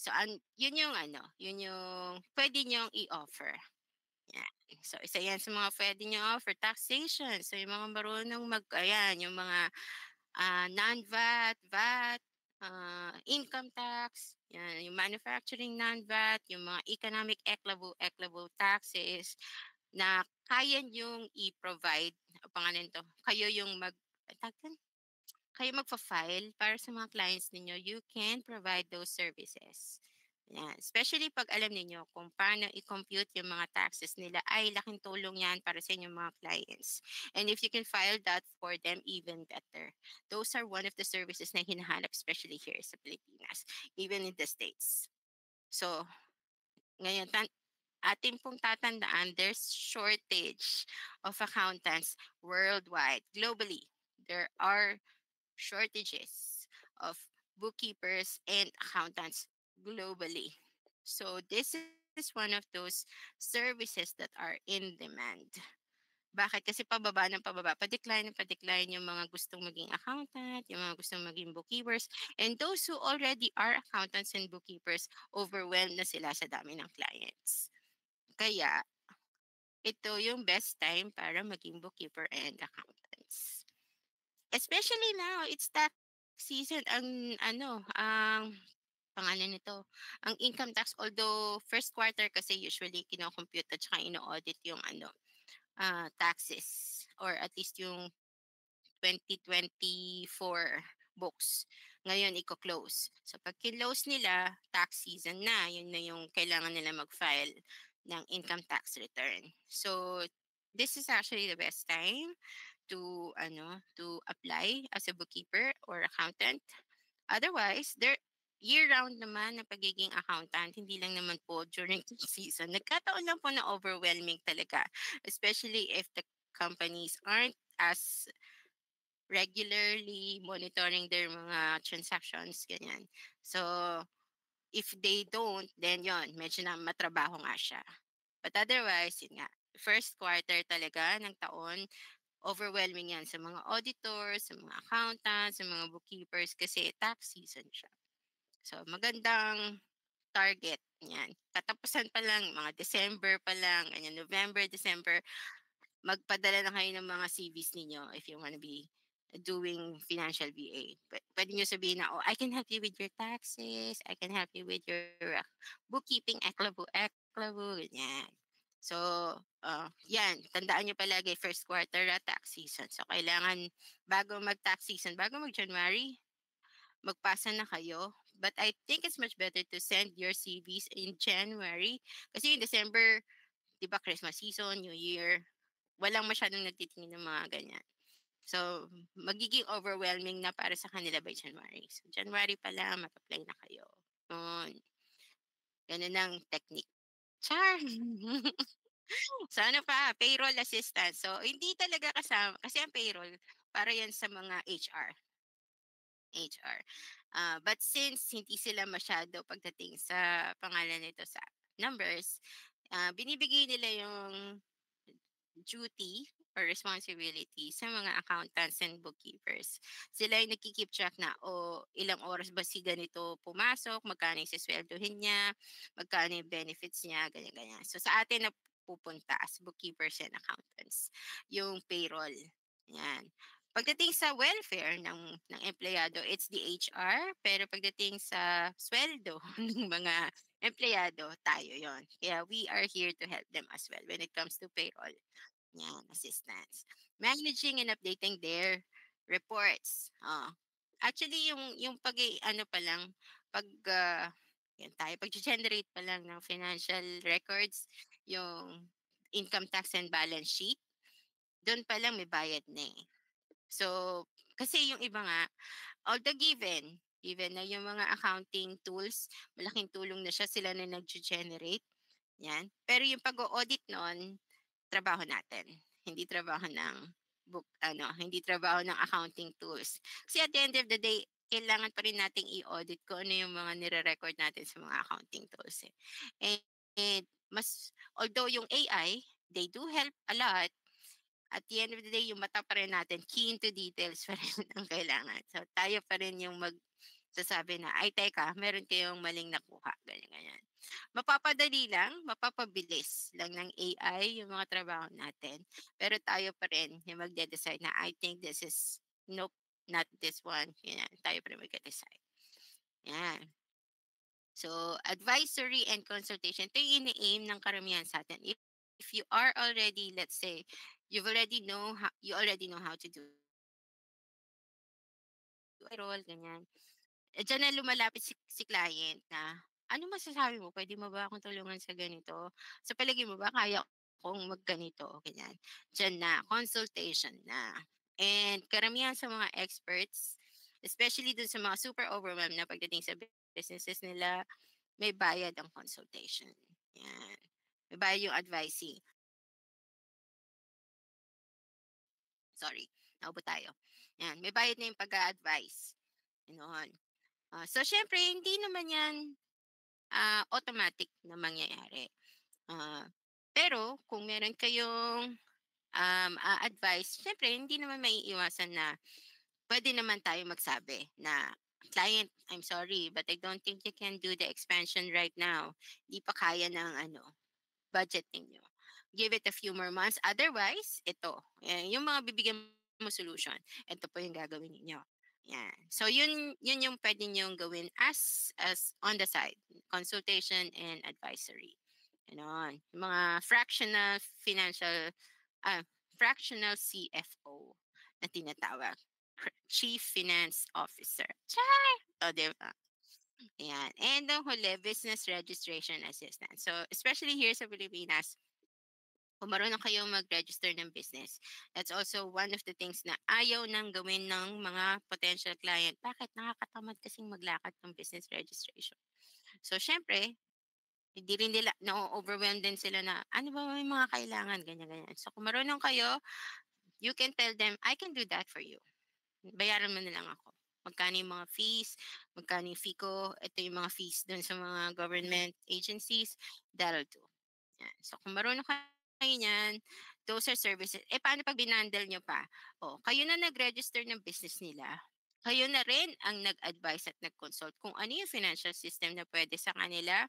So yun yung ano, yun yung puwede niyong i-offer, yan. So, isa 'yan sa mga puwede niyong offer, taxation. So, yung mga marunong ayan, yung mga, non-VAT, VAT, income tax, 'yan, yung manufacturing non-VAT, yung mga economic eklabo taxes na kaya niyong i-provide o pangalan nito, kayo yung tawag dun? Kayo magfa-file para sa mga clients ninyo, you can provide those services. Yan. Especially 'pag alam ninyo kung paano i-compute yung mga taxes nila, ay laking tulong yan para sa inyong mga clients. And if you can file that for them, even better. Those are one of the services na hinahanap, especially here sa Pilipinas, even in the States. So, ngayon, atin pong tatandaan, there's shortage of accountants worldwide, globally. There are shortages of bookkeepers and accountants globally. So this is one of those services that are in demand. Bakit? Kasi pababa ng pababa, pa-decline ng pa-decline yung mga gustong maging accountant, yung mga gustong maging bookkeepers, and those who already are accountants and bookkeepers, overwhelmed na sila sa dami ng clients. Kaya ito yung best time para maging bookkeeper and accountants. Especially now, it's tax season. Ang pangalan nito, ang income tax, although first quarter kasi usually kino-compute at saka ino-audit yung taxes, or at least yung 2024 books. Ngayon iko-close. So pag kinlose nila, tax season na, yun na yung kailangan nila mag-file ng income tax return. So this is actually the best time to apply as a bookkeeper or accountant. Otherwise, year-round naman na pagiging accountant, hindi lang naman po during the season. Nagkataon lang po na overwhelming talaga, especially if the companies aren't as regularly monitoring their mga transactions, ganyan. So, if they don't, then yon, medyo na matrabaho nga siya. But otherwise, yun nga, first quarter talaga ng taon, overwhelming 'yan sa mga auditors, sa mga accountants, sa mga bookkeepers kasi tax season siya. So magandang target, 'yan. Katapusan pa lang, mga December pa lang, ganyan, November, December, magpadala na kayo ng mga CVs ninyo if you wanna be doing financial VA. Puwede niyo sabihin na, "Oh, I can help you with your taxes, I can help you with your bookkeeping, eklabo," ganyan. So, 'yan, tandaan niyo palagi first quarter na tax season. So, kailangan bago mag-tax season, bago mag-January, magpasa na kayo. But I think it's much better to send your CVs in January kasi in December, 'di ba, Christmas season, New Year, walang masyadong nagtitingin ng mga ganyan. So, magiging overwhelming na para sa kanila by January. So, January pa lang mag-apply na kayo. Yun, ganun ang technique. Char! So, ano pa, payroll assistance. So, hindi talaga kasama kasi ang payroll para 'yan sa mga HR. But since hindi sila masyado pagdating sa pangalan nito, sa numbers, binibigay nila yung duty or responsibility sa mga accountants and bookkeepers. Sila yung nagki-keep track na, o ilang oras ba si ganito pumasok, magkano yung sisweldohin niya, magkano yung benefits niya, ganyan-ganyan. So sa atin na pupunta as bookkeepers and accountants, yung payroll. Yan. Pagdating sa welfare ng empleyado, it's the HR, pero pagdating sa sweldo ng mga empleyado, tayo yon. Kaya we are here to help them as well when it comes to payroll. Yan, assistance. Managing and updating their reports. Actually, yung ano pa lang, pag, yan tayo, pag-generate pa lang ng financial records, yung income tax and balance sheet, do'n pa lang may bayad na eh. So, kasi yung iba nga, although given na yung mga accounting tools, malaking tulong na siya, sila na nagge-generate, yan. Pero yung pag-o-audit nun, trabaho natin, hindi trabaho ng hindi trabaho ng accounting tools. Kasi at the end of the day, kailangan pa rin nating i-audit kung ano yung mga nire-record natin sa mga accounting tools, eh. And although yung AI, they do help a lot, at the end of the day, yung mata pa rin natin, key into details pa rin ang kailangan. So, tayo pa rin yung magsasabi na, "Ay teka, meron kayong maling nakuha," ganyan, ganyan. Mapapadali lang, mapapabilis lang ng AI yung mga trabaho natin, pero tayo pa rin yung magde-decide na, "I think this is nope, not this one." Yan, tayo pa rin magde-decide, yan. So, advisory and consultation, ito yung ini-aim ng karamihan sa'tin. If you are already, let's say, you already know how to do payroll, ganyan. Diyan na lumalapit si client na, "Ano masasabi mo, puwede mo ba akong tulungan sa ganito? Sa palagay mo ba kaya kong magganito?" Ganyan. Diyan na, consultation na. And karamihan sa mga experts, especially dun sa mga super overwhelmed na pagdating sa businesses nila, may bayad ang consultation, 'yan. May bayad yung advising, sorry, naubo tayo. 'Yan, may bayad na yung pag-a-advice, gano'n. So siyempre hindi naman 'yan, automatic na mangyayari. Ah, pero kung meron kayong, a-advice, siyempre hindi naman maiiwasan na puwede naman tayo magsabi na, "Client, I'm sorry, but I don't think you can do the expansion right now. 'Di pa kaya ng ano, budget ninyo. Give it a few more months. Otherwise, ito, yung mga bibigyan mo solution, ito po yung gagawin ninyo." Yan. So yun yung pwede niyong gawin as on the side, consultation and advisory. Gano'n. Yung mga ah, fractional CFO na tinatawag, Chief Finance Officer. Char! Oh, 'di ba? Ayan. And ang huli, business registration assistant. So, especially here sa Pilipinas, kung marunong kayong mag-register ng business, that's also one of the things na ayaw nang gawin ng mga potential client. Bakit? Nakakatamad kasing maglakad ng business registration. So, syempre, hindi rin nila, na-overwhelm din sila na, ano ba may mga kailangan, ganyan-ganyan. So, kung marunong kayo, you can tell them, I can do that for you. Bayaran mo na lang ako. Magkano yung mga fees, magkano yung fee ko, ito yung mga fees dun sa mga government agencies, that'll do. Yan. So kung marunong kayo niyan, those are services. Eh paano pag binundle nyo pa? O, kayo na nag-register ng business nila. Kayo na rin ang nag-advise at nag-consult kung ano yung financial system na pwede sa kanila.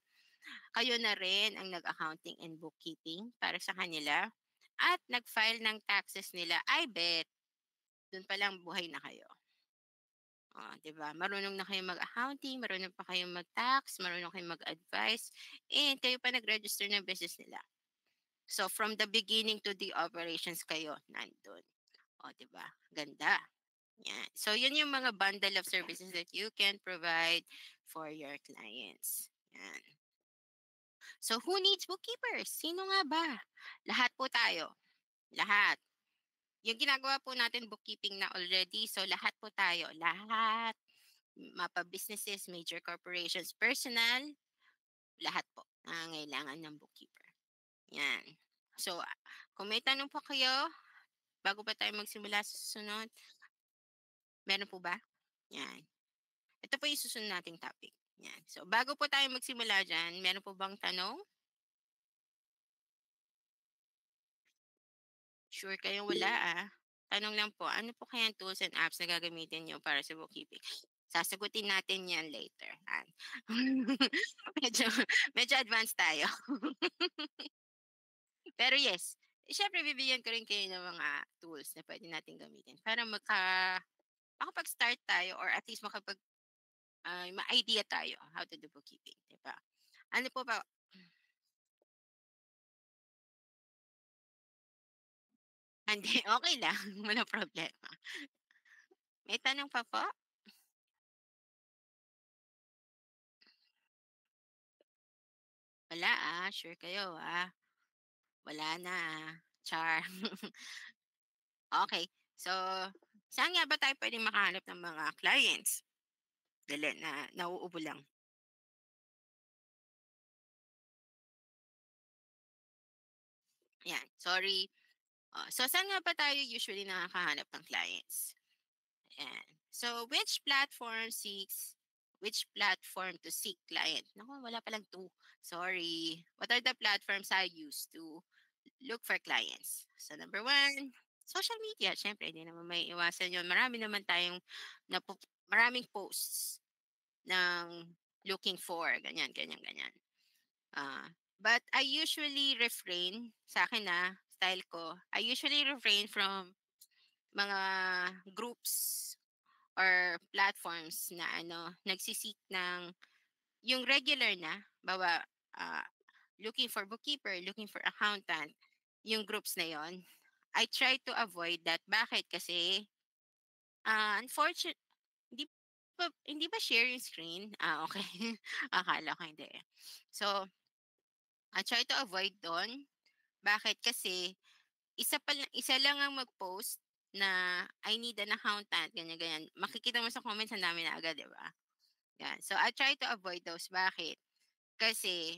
Kayo na rin ang nag-accounting and bookkeeping para sa kanila. At nag-file ng taxes nila. I bet, dun pa lang buhay na kayo. Oh, 'di ba? Marunong na kayong mag-accounting, marunong pa kayong mag-tax, marunong kayong mag-advice, and kayo pa nag-register ng business nila. So from the beginning to the operations kayo nandun. Oh, 'di ba? Ganda. Yan. So yun yung mga bundle of services that you can provide for your clients. Yan. So who needs bookkeepers? Sino nga ba? Lahat po tayo. Lahat. Yung ginagawa po natin bookkeeping na already. So lahat po tayo. Lahat. Mapa-businesses, major corporations, personal, lahat po nangangailangan ng bookkeeper, 'yan. So, kung may tanong po kayo, bago pa tayo magsimula sa susunod, meron po ba? 'Yan. Ito po yung susunod nating topic, 'yan. So, bago po tayo magsimula diyan, meron po bang tanong? Sure kayong wala, Tanong lang po, ano po kayang tools and apps na gagamitin niyo para sa bookkeeping? Sasagutin natin 'yan later, Medyo medyo advanced tayo. Pero yes, siyempre bibigyan ko rin kayo ng mga tools na puwede nating gamitin para makapag-start tayo or at least ma-idea tayo how to do bookkeeping, 'di ba? Ano po ba hindi, okey lang, walang problema. May tanong pa po? Wala, sure kayo, Wala na, Char. Okey, so saan nga ba tayo puwedeng makahanap ng mga clients? Dali na nauubo lang, 'yan, sorry. So saan nga ba tayo usually nakakahanap ng clients? Ayan. So, which platform to seek client? Naku, wala palang two. Sorry. What are the platforms I use to look for clients? So, number one, social media. Siyempre, hindi naman may iwasan yun. Maraming posts ng looking for, ganyan, ganyan, ganyan. But I usually refrain, sa akin na style ko, I usually refrain from mga groups or platforms na ano, nagsisik ng yung regular na, bawa, ah, looking for bookkeeper, looking for accountant, yung groups na yon. I try to avoid that. Bakit? Kasi, unfortunate hindi ba share yung screen? Okay. Akala ko hindi, eh. So, I try to avoid don. Bakit? Kasi isa lang ang mag-post na, "I need an accountant," ganyan, ganyan. Makikita mo sa comments ang dami na agad, 'di ba? 'Yan. So, I try to avoid those. Bakit? Kasi,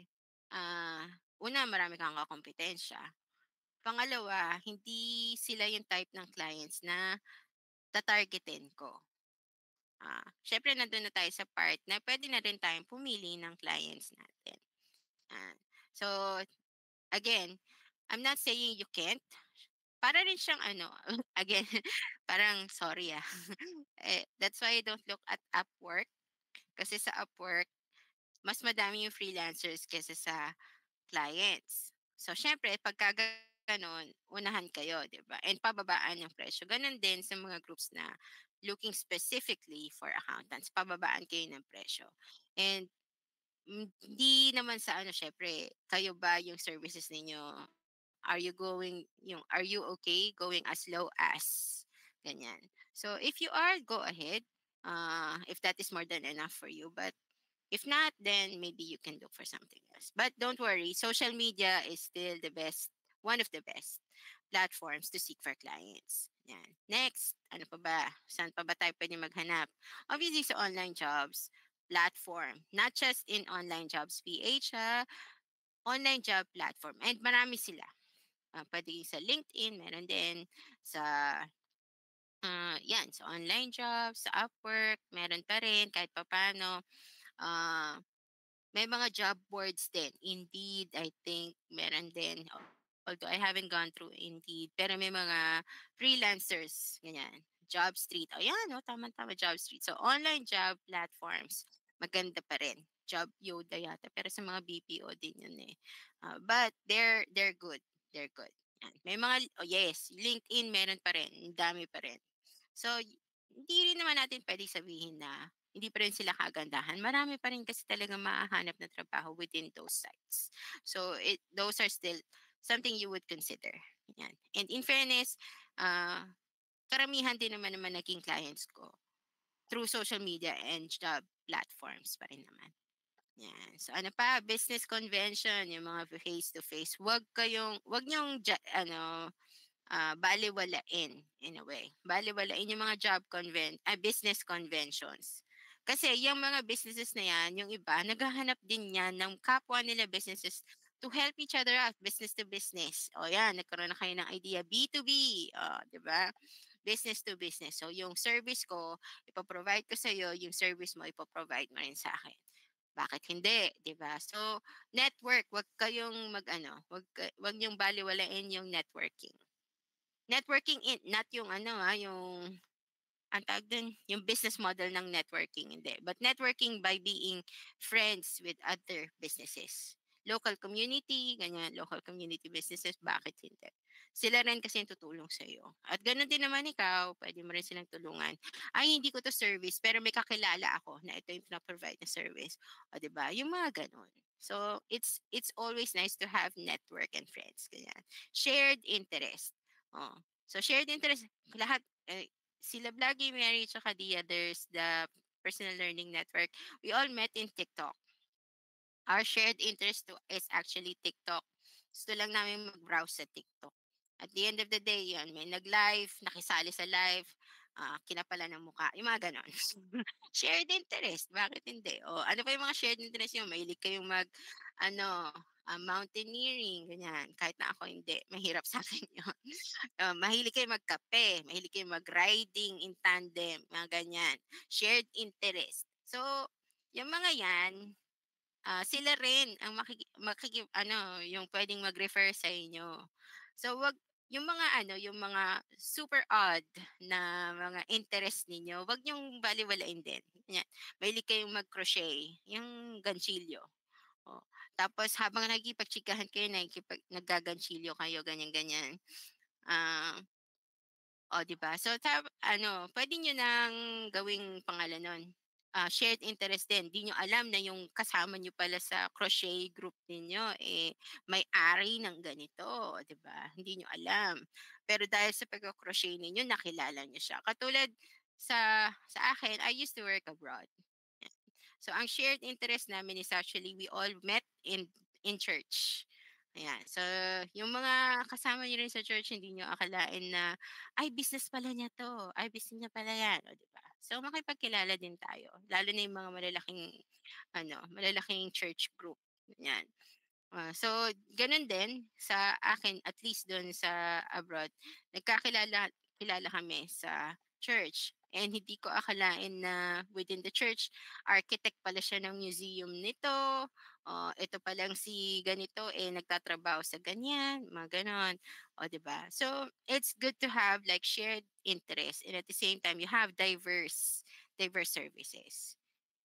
una, marami kang kakumpitensya. Pangalawa, hindi sila yung type ng clients na tatargetin ko. Siyempre nandun na tayo sa part na puwede na rin tayong pumili ng clients natin. Ah, so again, I'm not saying you can't. Para rin siyang ano, again, parang sorry, that's why I don't look at Upwork. Kasi sa Upwork, mas madami yung freelancers kaysa sa clients. So siyempre pagka gano'n, unahan kayo, 'di ba? And pababaan yung presyo. Gano'n din sa mga groups na looking specifically for accountants, pababaan kayo ng presyo. And hindi naman sa ano, siyempre kayo ba yung services ninyo, are you okay going as low as, ganyan. So if you are, go ahead, if that is more than enough for you. But if not, then maybe you can look for something else. But don't worry, social media is still the best, one of the best platforms to seek for clients. Yan. Next, ano pa ba? Saan pa ba tayo pwede maghanap? Obviously, sa online jobs platform. Not just in online jobs PH, online job platform. And marami sila. Pwede sa LinkedIn, meron din sa, yan, sa online jobs, sa Upwork, meron pa rin kahit papano. Ah, May mga job boards din. Indeed, I think meron din. Although I haven't gone through Indeed, pero may mga freelancers, ganyan. Job Street. O yan, no, tama-tama, Job Street. So, online job platforms, maganda pa rin. Job Yoda yata. Pero sa mga BPO din yun eh. But they're good. They're good. Yan. May mga, oh yes, LinkedIn meron pa rin. Ang dami pa rin. So, hindi rin naman natin pwedeng sabihin na hindi pa rin sila kagandahan. Marami pa rin kasi talagang mahahanap na trabaho within those sites. So, those are still something you would consider. Yan. And in fairness, ah, karamihan din naman naman naging clients ko through social media and job platforms pa rin naman. Yan. So ano pa, business convention, yung mga face to face. Wag niyong balewalain in a way. Balewalain yung mga business conventions. Kasi yung mga businesses na yan, yung iba, naghahanap din yan ng kapwa nila businesses to help each other out, business to business. O yan, nagkaroon na kayo ng idea, B2B, di ba? Business to business. So yung service ko, ipoprovide ko sa iyo, yung service mo, ipoprovide mo rin sa akin. Bakit hindi, 'di ba? So, network, wag kayong wag niyong balewalain yung networking. Networking not yung yung ang tawag dun, yung business model ng networking, hindi. But networking by being friends with other businesses. Local community, ganyan, local community businesses, bakit hindi? Sila rin kasi yung tutulong sa iyo. At ganoon din naman ikaw, pwede mo rin silang tulungan. Ay, hindi ko to service, pero may kakilala ako na ito yung pina-provide na service. O, di ba? Yung mga ganun. So, it's always nice to have network and friends. Ganyan. Shared interest. Oh. So, shared interest, lahat, sila Vloggy Mary tsaka the others, the personal learning network, we all met in TikTok. Our shared interest is actually TikTok. Gusto lang namin mag-browse sa TikTok. At the end of the day, yun, may nag-live, nakisali sa live, kinapala ng mukha, yung mga ganon. Shared interest, bakit hindi? O ano pa yung mga shared interest nyo? Mahilig kayong mountaineering, ganyan. Kahit na ako hindi, mahirap sa akin yun. Mahilig kayo magkape, mahilig kayo mag-riding in tandem, mga ganyan. Shared interest. So, yung mga yan, sila rin ang yung puwedeng mag-refer sa inyo. So, yung mga yung mga super odd na mga interest ninyo, wag niyong balewalain din, yan. Mahilig kayong mag-crochet, yung ganchilyo, oh. Tapos habang nakikipagtsikahan kayo, naggaganchilyo kayo, ganyan-ganyan. Ah, o 'di ba? So ano, puwede niyo ng gawing pangalan nun, shared interest din. 'Di niyo alam na yung kasama niyo pala sa crochet group ninyo, eh, may-ari ng ganito, 'di ba? Hindi niyo alam. Pero dahil sa pagko-crochet ninyo nakilala niyo siya. Katulad sa akin, I used to work abroad. So ang shared interest namin is actually we all met in church. Ayan. So yung mga kasama niyo rin sa church hindi niyo akalain na, "Ay business pala niya 'to, ay business niya pala 'yan." Oh, 'di ba? So makipagkilala din tayo lalo na yung mga malalaking church group, ganyan. So gano'n din sa akin at least do'n sa abroad, kilala kami sa church and hindi ko akalain na within the church architect pala siya ng museum nito, ito palang si ganito, eh, nagtatrabaho sa ganyan, mga gano'n, oh, 'di ba? So it's good to have like shared interest and at the same time you have diverse services.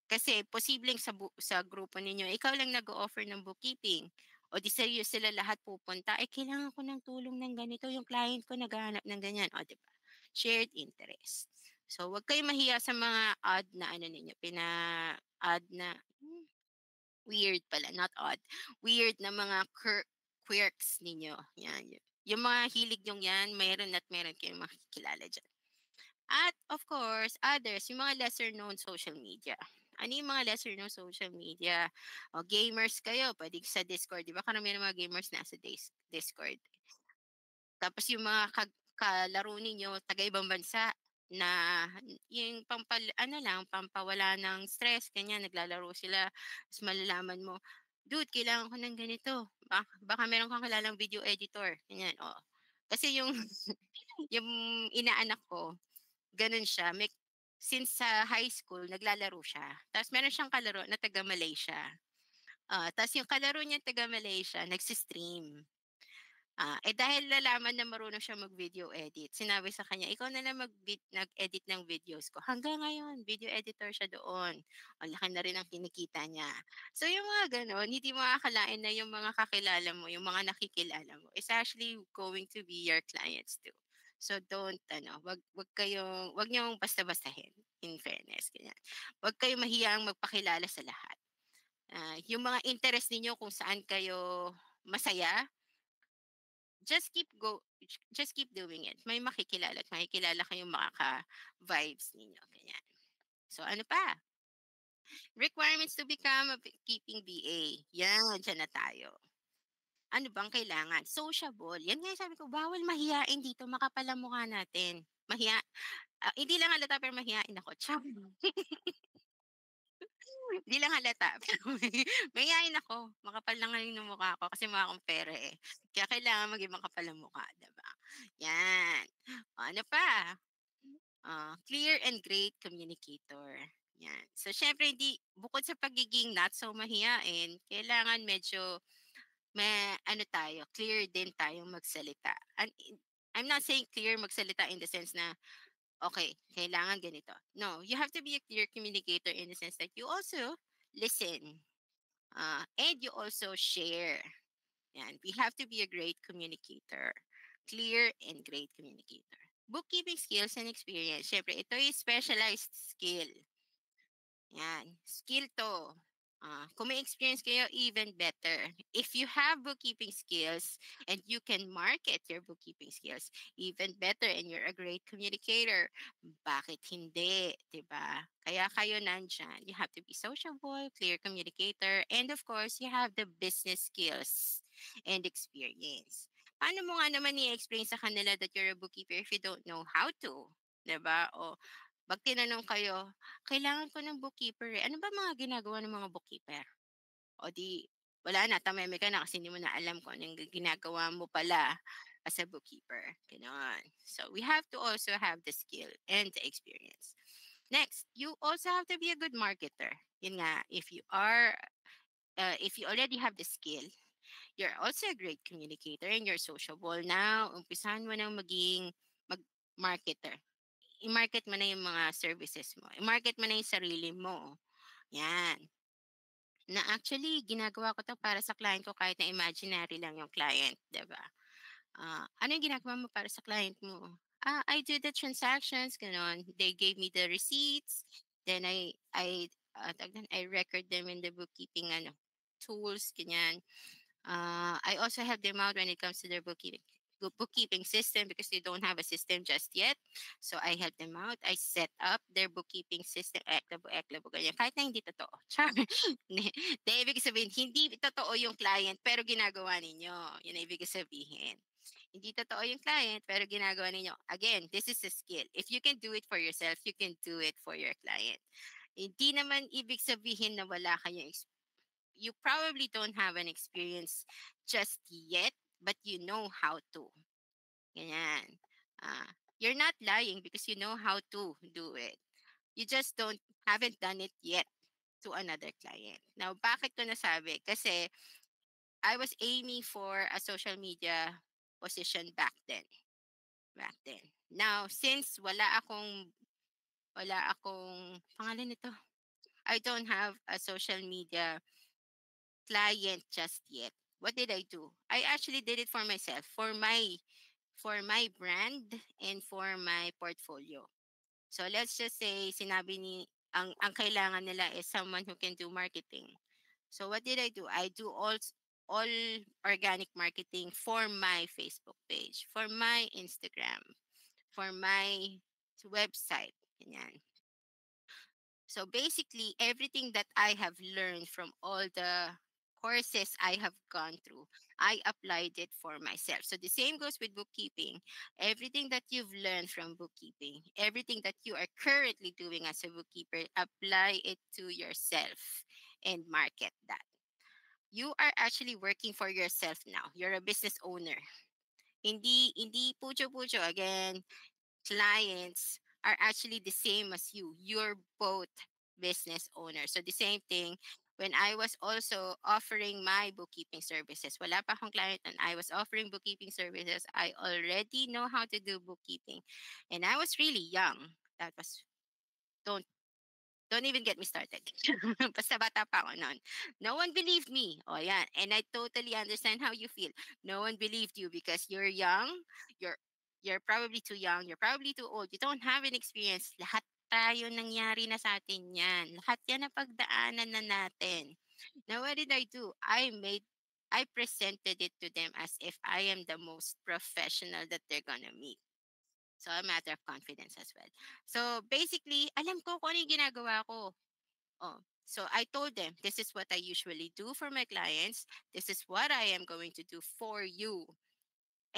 Kasi posibleng sa grupo ninyo ikaw lang nag-o-offer ng bookkeeping o di sa'yo sila lahat pupunta, "Ay kailangan ko ng tulong ng ganito, yung client ko naghahanap ng ganyan." O 'di ba, shared interest. So, 'wag kayong mahiya sa mga odd na ano ninyo, odd na weird pala, not odd, weird na mga quirks ninyo, 'yan. Yung mga hilig niyong 'yan, meron at meron kayong makikilala diyan. At of course, others, yung mga lesser known social media. Ano yung mga lesser known social media? O gamers kayo, pwede sa Discord. Di ba karamihan ng mga gamers nasa Discord. Tapos yung mga kalaro ninyo, taga-ibang bansa, na yung ano lang, pampawala ng stress, ganyan, naglalaro sila. Tapos malalaman mo, dude, kailangan ko ng ganito. Baka meron kang kilalang video editor. Ganyan, oh. Kasi yung, yung inaanak ko, gano'n siya, since sa high school naglalaro siya, tapos meron siyang kalaro na taga Malaysia. Ta's yung kalaro niyang taga Malaysia nagsi-stream. Dahil nalaman na marunong siya mag-video edit, sinabi sa kanya, "Ikaw na lang nag-edit ng videos ko." Hanggang ngayon video editor siya doon. Ang laki na rin ang kinikita niya. So yung mga gano'n, hindi mo aakalain na yung mga kakilala mo, yung mga nakikilala mo is actually going to be your clients too. So don't ano, wag niyong basta-bastahin, in fairness, ganyan. Wag kayong mahiyang magpakilala sa lahat. Yung mga interest ninyo kung saan kayo masaya, just keep doing it. May makikilala at makikilala kayong makaka-vibes ninyo, ganyan. So ano pa? Requirements to become a keeping BA. Yan, diyan na tayo. Ano bang kailangan? Sociable. Yan nga yung sabi ko, bawal mahiyain dito, makapal ang mukha natin. Hindi lang halata pero mahiyain ako. Hindi lang halata pero mahiyain ako. Makapal na nga yung mukha ko kasi mukha akong pere eh. Kaya kailangan maging makapal ang mukha, 'di ba? Yan. Ano pa? Clear and great communicator. Yan. So syempre hindi bukod sa pagiging not so mahiyain, kailangan medyo ano tayo, clear din tayong magsalita. I'm not saying clear magsalita in the sense na okay, kailangan ganito. No, you have to be a clear communicator in the sense that you also listen, and you also share. Yan, we have to be a great communicator. Clear and great communicator. Bookkeeping skills and experience. Siyempre, ito yung specialized skill. Yan, skill 'to. Kung may experience kayo, even better. If you have bookkeeping skills and you can market your bookkeeping skills, even better and you're a great communicator, bakit hindi, 'di ba? Kaya kayo nandiyan. You have to be sociable, clear communicator, and of course, you have the business skills and experience. Paano mo nga naman i-explain sa kanila that you're a bookkeeper if you don't know how to, 'di ba? O 'pag tinanong kayo, "Kailangan ko ng bookkeeper, eh." Ano ba mga ginagawa ng mga bookkeeper? O 'di wala na, tameme ka na kasi hindi mo na alam kung anong ginagawa mo pala as a bookkeeper, gano'n. So, we have to also have the skill and the experience. Next, you also have to be a good marketer. Yun nga, if you already have the skill, you're also a great communicator and you're sociable. Now, umpisahan mo ng maging marketer. I-market mo na yung mga services mo. I-market mo na yung sarili mo. Yan. Na actually ginagawa ko 'to para sa client ko kahit na imaginary lang yung client, 'di ba? Ano yung ginagawa mo para sa client mo? I do the transactions, gano'n. They gave me the receipts, then tawag dun, I record them in the bookkeeping ano, tools, ganyan. I also help them out when it comes to their bookkeeping system because they don't have a system just yet. So I help them out. I set up their bookkeeping system. Eklabo, eklabo, ganyan. Kahit na hindi totoo. Char. Di, ibig sabihin, hindi totoo yung client pero ginagawa ninyo. Yun ang ibig sabihin. Hindi totoo yung client pero ginagawa ninyo. Again, this is a skill. If you can do it for yourself, you can do it for your client. Hindi naman ibig sabihin na wala kayong you probably don't have an experience just yet, but you know how to. Ganyan. You're not lying because you know how to do it. You just don't haven't done it yet to another client. Now, bakit ko nasabi? Kasi I was aiming for a social media position back then. Back then. Now, since wala akong pangalan nito. I don't have a social media client just yet. What did I do? I actually did it for myself, for my brand and for my portfolio. So let's just say sinabi ni ang kailangan nila is someone who can do marketing. So what did I do? I do all organic marketing for my Facebook page, for my Instagram, for my website. Ganyan. So basically, everything that I have learned from all the courses I have gone through, I applied it for myself. So the same goes with bookkeeping. Everything that you've learned from bookkeeping, everything that you are currently doing as a bookkeeper, apply it to yourself and market that. You are actually working for yourself now. You're a business owner. Hindi pucho-pucho again clients are actually the same as you. You're both business owners. So the same thing when I was also offering my bookkeeping services. Wala pa akong client and I was offering bookkeeping services. I already know how to do bookkeeping. And I was really young. That was don't don't even get me started. Basta bata pa ako noon. No one believed me. Oh, yeah. And I totally understand how you feel. No one believed you because you're young. You're you're probably too young. You're probably too old. You don't have an experience. Lahat tayo nangyari na sa atin yan. Lahat yan na pagdaanan na natin. Now, what did I do? I presented it to them as if I am the most professional that they're gonna meet. So, a matter of confidence as well. So, basically, alam ko kung ano yung ginagawa ko. Oh, so I told them, this is what I usually do for my clients. This is what I am going to do for you.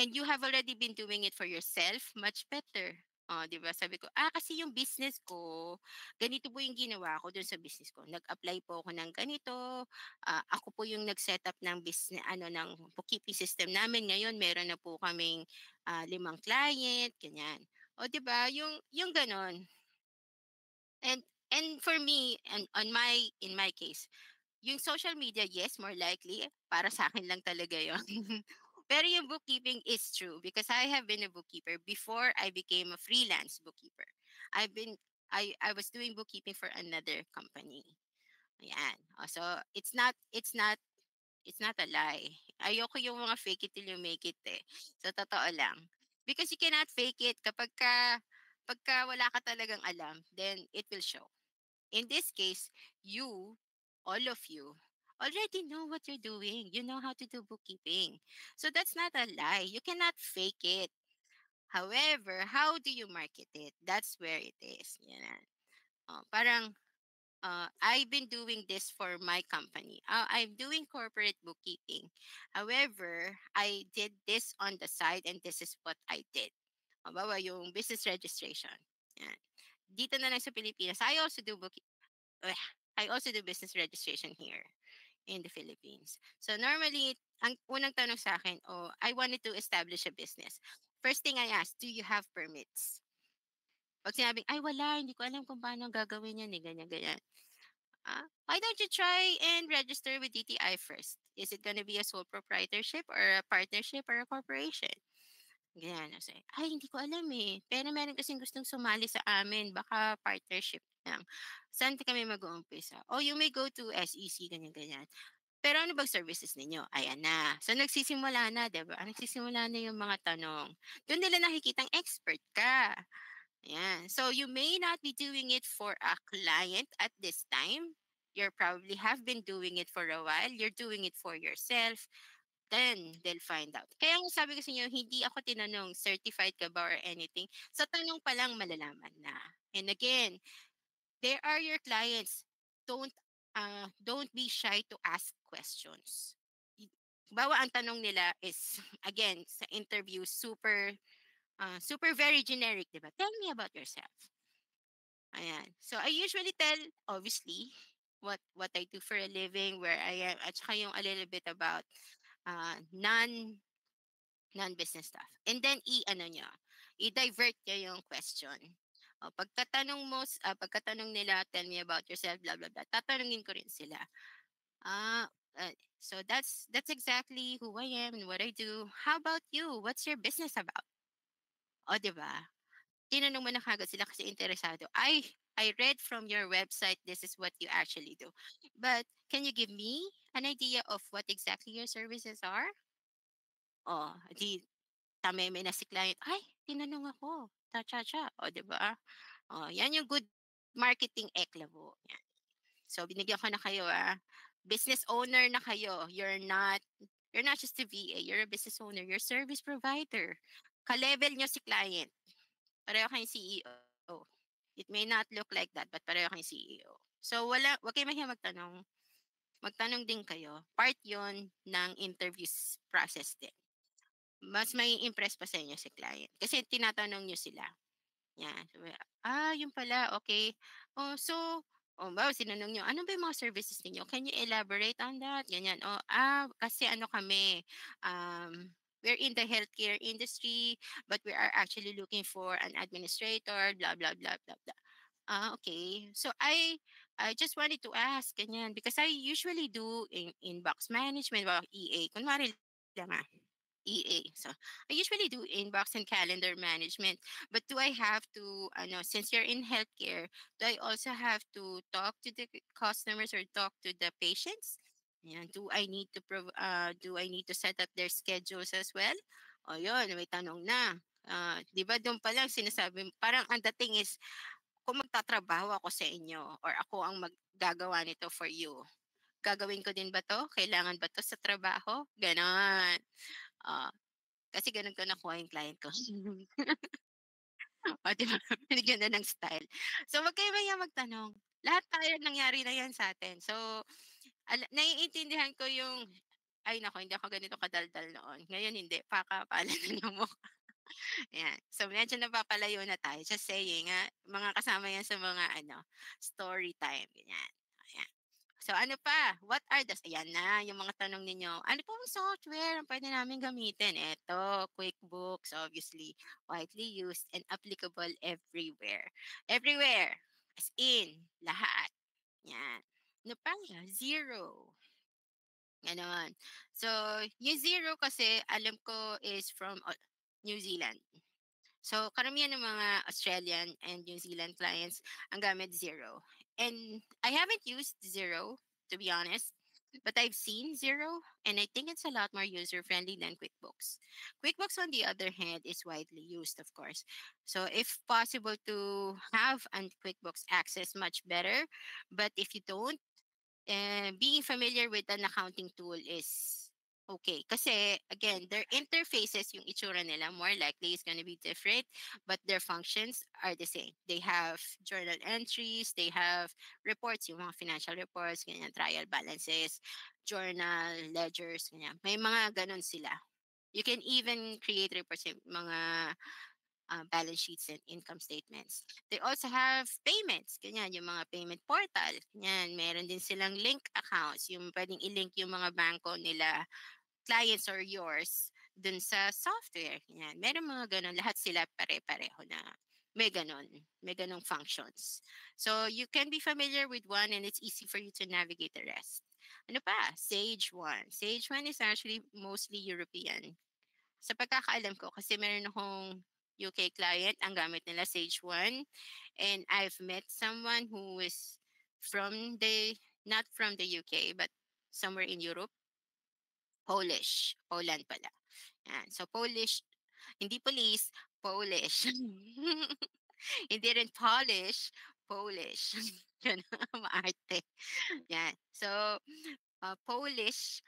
And you have already been doing it for yourself, much better. Oh, 'di ba? Sabi ko, kasi yung business ko, ganito po yung ginawa ko dun sa business ko. Nag-apply po ako ng ganito. Ako po yung nag-set up ng business, ano, ng bookkeeping system namin. Ngayon, meron na po kaming 5 client, ganyan. O, 'di ba? Yung ganon. And for me, and in my case, yung social media, yes, more likely, para sa akin lang talaga yon. Pero yung bookkeeping is true because I have been a bookkeeper before I became a freelance bookkeeper. I've been I was doing bookkeeping for another company. Ayan. So it's not a lie. Ayoko yung mga fake it till you make it eh. So totoo lang. Because you cannot fake it pagka wala ka talagang alam, then it will show. In this case, you, all of you, already know what you're doing. You know how to do bookkeeping. So that's not a lie. You cannot fake it. However, how do you market it? That's where it is. Yan. Parang I've been doing this for my company. I'm doing corporate bookkeeping. However, I did this on the side and this is what I did. Halimbawa, yung business registration. Yan. Dito na lang sa Pilipinas, ugh, I also do business registration here in the Philippines. So normally, ang unang tanong sa akin, I wanted to establish a business. First thing I asked, do you have permits? Pag sinabing, ay wala, hindi ko alam kung paano gagawin yan, ganyan, ganyan. Why don't you try and register with DTI first? Is it going to be a sole proprietorship or a partnership or a corporation? Ganyan, sabi, "Ay hindi ko alam, eh, pero meron kasing gustong sumali sa amin baka partnership lang. Saan kami mag-uumpisa?" "Oh, you may go to SEC," ganyan, ganyan. "Pero ano bang services ninyo?" Ayan na. So nagsisimula na, 'di ba? Nagsisimula na yung mga tanong. Dun nila nakikitang expert ka. Ayan. So you may not be doing it for a client at this time. You probably have been doing it for a while. You're doing it for yourself. Then they'll find out. Kaya nga sabi ko sa inyo, hindi ako tinanong certified ka ba or anything. Sa tanong pa lang malalaman na. And again, there are your clients. Don't don't be shy to ask questions. Y- Bawa ang tanong nila is again sa interview super very generic, 'di ba? Tell me about yourself. Ayan. So I usually tell obviously what I do for a living, where I am, at saka yung a little bit about uh, non non-business stuff. And then i-ano niyo, i-divert niyo yung question. O, pagkatanong nila, tell me about yourself, blah, blah, blah, tatanungin ko rin sila. So that's exactly who I am and what I do. How about you? What's your business about? O, di ba? Tinanong mo na kagad sila kasi interesado. I read from your website, this is what you actually do. But can you give me an idea of what exactly your services are? Oh, di tameme na si client, "Ay, tinanong ako, cha-cha-cha." Oh, 'di ba? Oh, 'yan yung good marketing eklabo, 'yan. So binigyan ko na kayo, business owner na kayo. You're not just a VA, you're a business owner, you're service provider. Ka-level niyo si client, pareho kayong CEO. It may not look like that, but pareho kayong CEO. So 'wag kayong mahiyang magtanong, magtanong din kayo. Part 'yon ng interviews process din. Mas mai-impress pa sa inyo si client kasi tinatanong niyo sila, 'yan. Sabi, yun pala, okay. Oh, so halimbawa sinanong niyo, "Ano ba yung mga services ninyo? Can you elaborate on that?" Ganyan. "Oh, kasi ano kami, we're in the healthcare industry, but we are actually looking for an administrator, blah, blah, blah, blah, blah." Okay. So I just wanted to ask, ganyan, because I usually do in inbox management, EA, kunwari lang, EA. So I usually do inbox and calendar management. But do I have to, since you're in healthcare, do I also have to talk to the customers or talk to the patients? Yan. Do I need to set up their schedules as well? O yun, may tanong na. Di ba doon pa lang sinasabi, parang ang dating is, kung magtatrabaho ako sa inyo or ako ang maggagawa nito for you, gagawin ko din ba to? Kailangan ba to sa trabaho? Ganon. Ah, Kasi gano'n ko nakuha yung client ko. Oh, 'di ba, binigyan na ng style. So, wag kayo mahiyang magtanong. Lahat tayo nangyari na 'yan sa'tin. So, naiintindihan ko yung, "Ay naku, hindi ako ganito kadaldal noon. Ngayon hindi, pakakapalan na ng mukha." Ayan. So, medyo napapalayo na tayo. Just saying, mga kasama 'yan sa mga story time, ganyan. Ayan. So ano pa? What are the ayan na yung mga tanong ninyo. Ano pong software ang puwede namin gamitin? Eto, QuickBooks, obviously, widely used and applicable everywhere. Everywhere, as in lahat, 'yan. Ano pa? Zero, gano'n. So, yung zero kasi alam ko is from New Zealand. So, karamihan ng mga Australian and New Zealand clients ang gamit Zero. And I haven't used Zero, to be honest, but I've seen Zero, and I think it's a lot more user-friendly than QuickBooks. QuickBooks, on the other hand, is widely used, of course. So, if possible to have an QuickBooks access, much better. But if you don't, being familiar with an accounting tool is okay. Kasi again, their interfaces, yung itsura nila, more likely is gonna be different, but their functions are the same. They have journal entries, they have reports, yung mga financial reports, ganyan, trial balances, journal, ledgers, ganyan. May mga ganun sila. You can even create reports, yung mga balance sheets and income statements. They also have payments, ganyan, yung mga payment portal, ganyan. Meron din silang link accounts, yung pwedeng i-link yung mga bangko nila, clients or yours, dun sa software, ganyan. Meron mga ganun, lahat sila pare-pareho na may ganong functions. So you can be familiar with one and it's easy for you to navigate the rest. Ano pa? Sage 1. Sage 1 is actually mostly European. sa pagkakaalam ko kasi meron akong UK client, ang gamit nila Sage 1, and I've met someone who is from the not from the UK but somewhere in Europe, Polish, Poland pala. Yan. So Polish, hindi police, Polish. Hindi rin Polish, Polish. Gano'n, maarte. Yan. So, Polish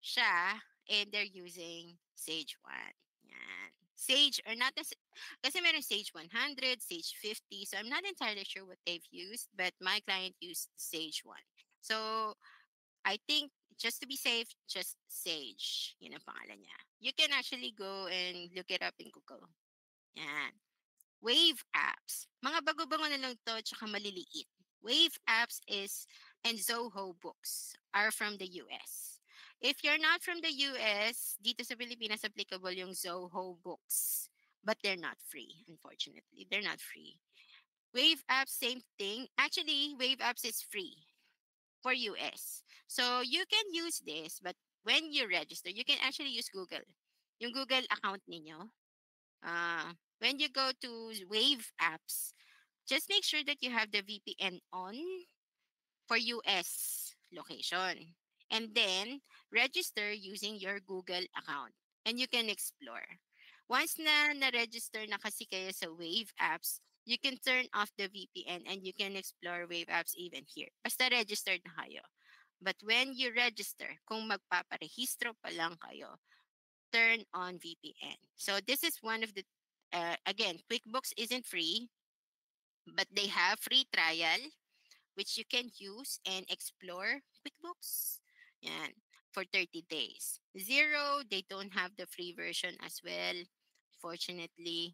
siya and they're using Sage 1. Yan. Sage or not nece kasi meron Sage 100, Sage 50, so I'm not entirely sure what they've used, but my client used Sage 1. So, I think just to be safe, just Sage, yun ang pangalan niya. You can actually go and look it up in Google. Yan. Wave apps. Mga bago-bango na lang 'to tsaka maliliit. Wave apps is and Zoho books are from the US. If you're not from the US, dito sa Pilipinas applicable yung Zoho books, but they're not free, unfortunately. They're not free. Wave apps, same thing. Actually, Wave apps is free for US. So you can use this, but when you register, you can actually use Google. Yung Google account ninyo, when you go to Wave apps, just make sure that you have the VPN on for US location. And then register using your Google account and you can explore. Once na-register na kasi kayo sa Wave apps, you can turn off the VPN and you can explore Wave apps even here. Basta registered na kayo. But when you register, kung magpaparehistro pa lang kayo, turn on VPN. So this is one of the again, QuickBooks isn't free, but they have free trial which you can use and explore QuickBooks. Yan, for 30 days. Zero, they don't have the free version as well. Fortunately,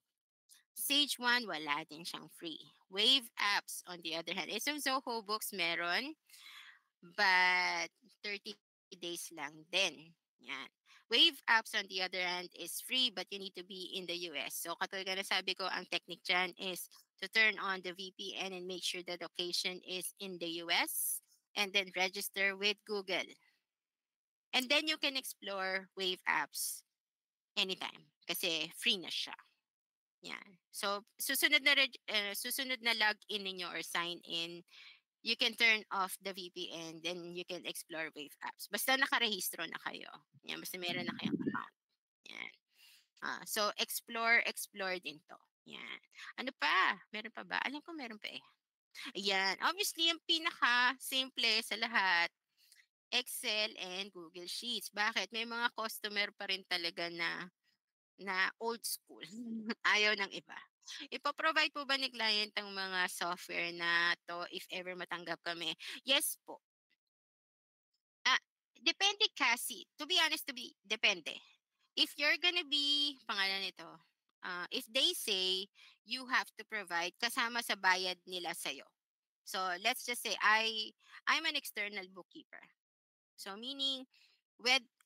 Sage 1, wala din siyang free. Wave apps, on the other hand, is yung Zoho Books meron, but 30 days lang din. Yan. Wave apps on the other hand is free but you need to be in the US. So katulad na sabi ko, ang technique dyan is to turn on the VPN and make sure the location is in the US and then register with Google. And then you can explore Wave apps anytime kasi free na siya. Yan. So susunod na login ninyo or sign in, you can turn off the VPN, then you can explore Wave apps. Basta nakarehistro na kayo. Yan, basta meron na kayong account. Yan. So, explore din to. Yan. Ano pa? Meron pa ba? Alam ko meron pa eh. Ayan. Obviously, yung pinaka-simple sa lahat, Excel and Google Sheets. Bakit? May mga customer pa rin talaga na old school. Ayaw ng iba. Ipo-provide po ba ni client ang mga software na 'to if ever matanggap kami? Yes po. Ah, depende kasi. To be honest, depende. If you're gonna be pangalan nito, if they say you have to provide kasama sa bayad nila sa'yo. So, let's just say I'm an external bookkeeper. So, meaning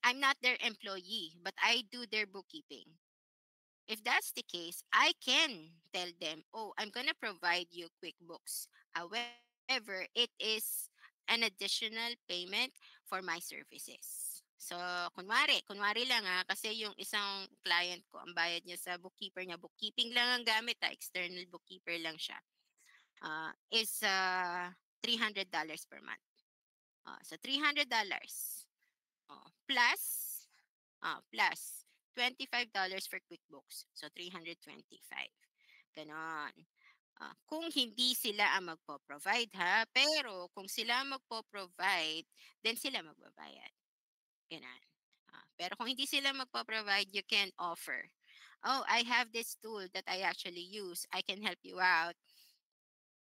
I'm not their employee, but I do their bookkeeping. If that's the case, I can tell them, oh, I'm going to provide you QuickBooks. However, it is an additional payment for my services. So, kunwari lang kasi yung isang client ko, ang bayad niya sa bookkeeper niya, bookkeeping lang ang gamit, external bookkeeper lang siya, is $300 per month. So, $300 plus plus $25 for QuickBooks. So, 325. Ganon. Kung hindi sila ang magpo-provide ha, pero kung sila ang magpo-provide, then sila magbabayad. Ganon. Pero kung hindi sila magpo-provide, you can offer. Oh, I have this tool that I actually use. I can help you out,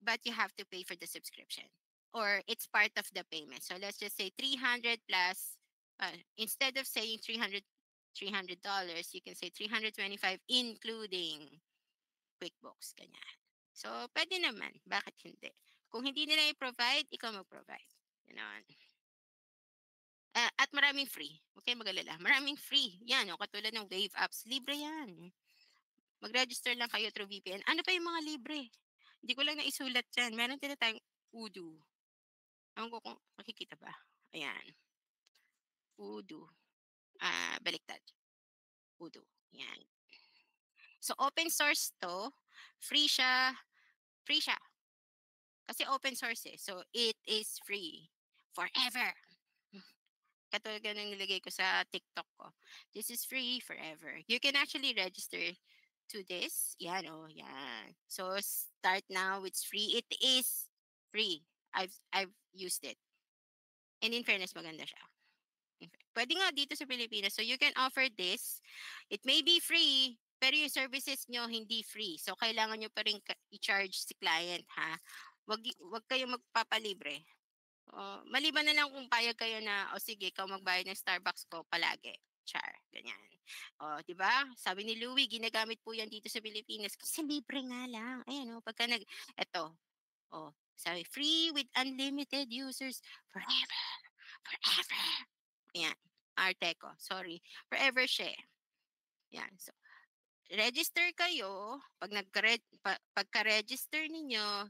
but you have to pay for the subscription. Or it's part of the payment. So let's just say 300 plus, instead of saying $300, you can say 325 including QuickBooks, ganyan. So, pwede naman. Bakit hindi? Kung hindi nila i-provide, ikaw mag-provide. Ganon. At maraming free. Huwag kayong mag-alala. Maraming free. Yan, yung katulad ng Wave apps. Libre yan. Mag-register lang kayo through VPN. Ano pa yung mga libre? Hindi ko lang naisulat dyan. Meron din tayong Udo. Ewan ko kung makikita ba. Ayan. Udo. Baliktad. Udo. yan. So, open source 'to, free siya, free siya kasi open source, eh. So, it is free forever. Katulad nga ng nilagay ko sa TikTok ko. This is free forever. You can actually register to this. Yan, oh, yan. So, start now, it's free. It is free. I've used it. And in fairness, maganda siya. Puwede nga dito sa Pilipinas. So, you can offer this. It may be free, pero yung services nyo hindi free. So, kailangan nyo pa rin i-charge si client, ha? Wag kayong magpapalibre. Maliban na lang kung payag kayo na, "O sige, ikaw magbayad ng Starbucks ko palagi." Char, ganyan. 'Di ba? Sabi ni Louie, ginagamit po 'yan dito sa Pilipinas kasi libre nga lang. Ayan, pagka eto, sabi, "Free with unlimited users forever, forever." Ayan, Arteco, sorry. Forever siya, eh. 'Yan. So, register kayo, 'pag pagka-register ninyo,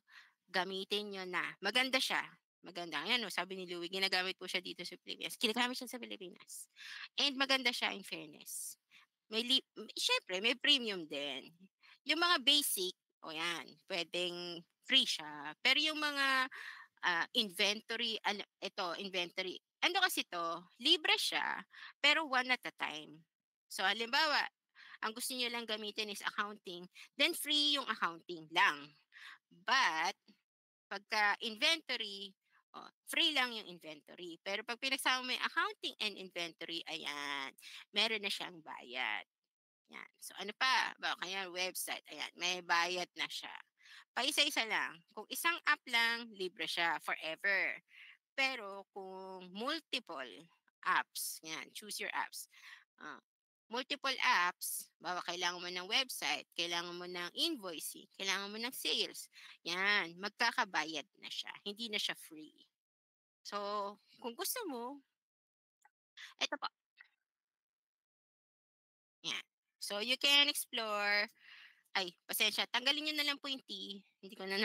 gamitin niyo na. Maganda siya, maganda. Ayan, sabi ni Louie ginagamit po siya dito sa Pilipinas. Ginagamit siya sa Pilipinas. And maganda siya in fairness. Siyempre may premium din. Yung mga basic, o 'yan, puwedeng free siya. Pero yung mga inventory, inventory. Ano kasi 'to, libre siya, pero one at a time. So halimbawa, ang gusto niyo lang gamitin is accounting, then free yung accounting lang. But pagka inventory, free lang yung inventory. Pero 'pag pinagsama mo yung accounting and inventory, ayan, meron na siyang bayad. Yan. So ano pa, kaya website, ayan, may bayad na siya. Paisa-isa lang. Kung isang app lang, libre siya forever. Pero kung multiple apps, yan, choose your apps. Ah, multiple apps, kailangan mo ng website, kailangan mo ng invoicing, kailangan mo ng sales, yan, magkakabayad na siya. Hindi na siya free. So, kung gusto mo, eto po, yan. So, you can explore. Ay, pasensya, tanggalin niyo na lang po yung T, hindi ko na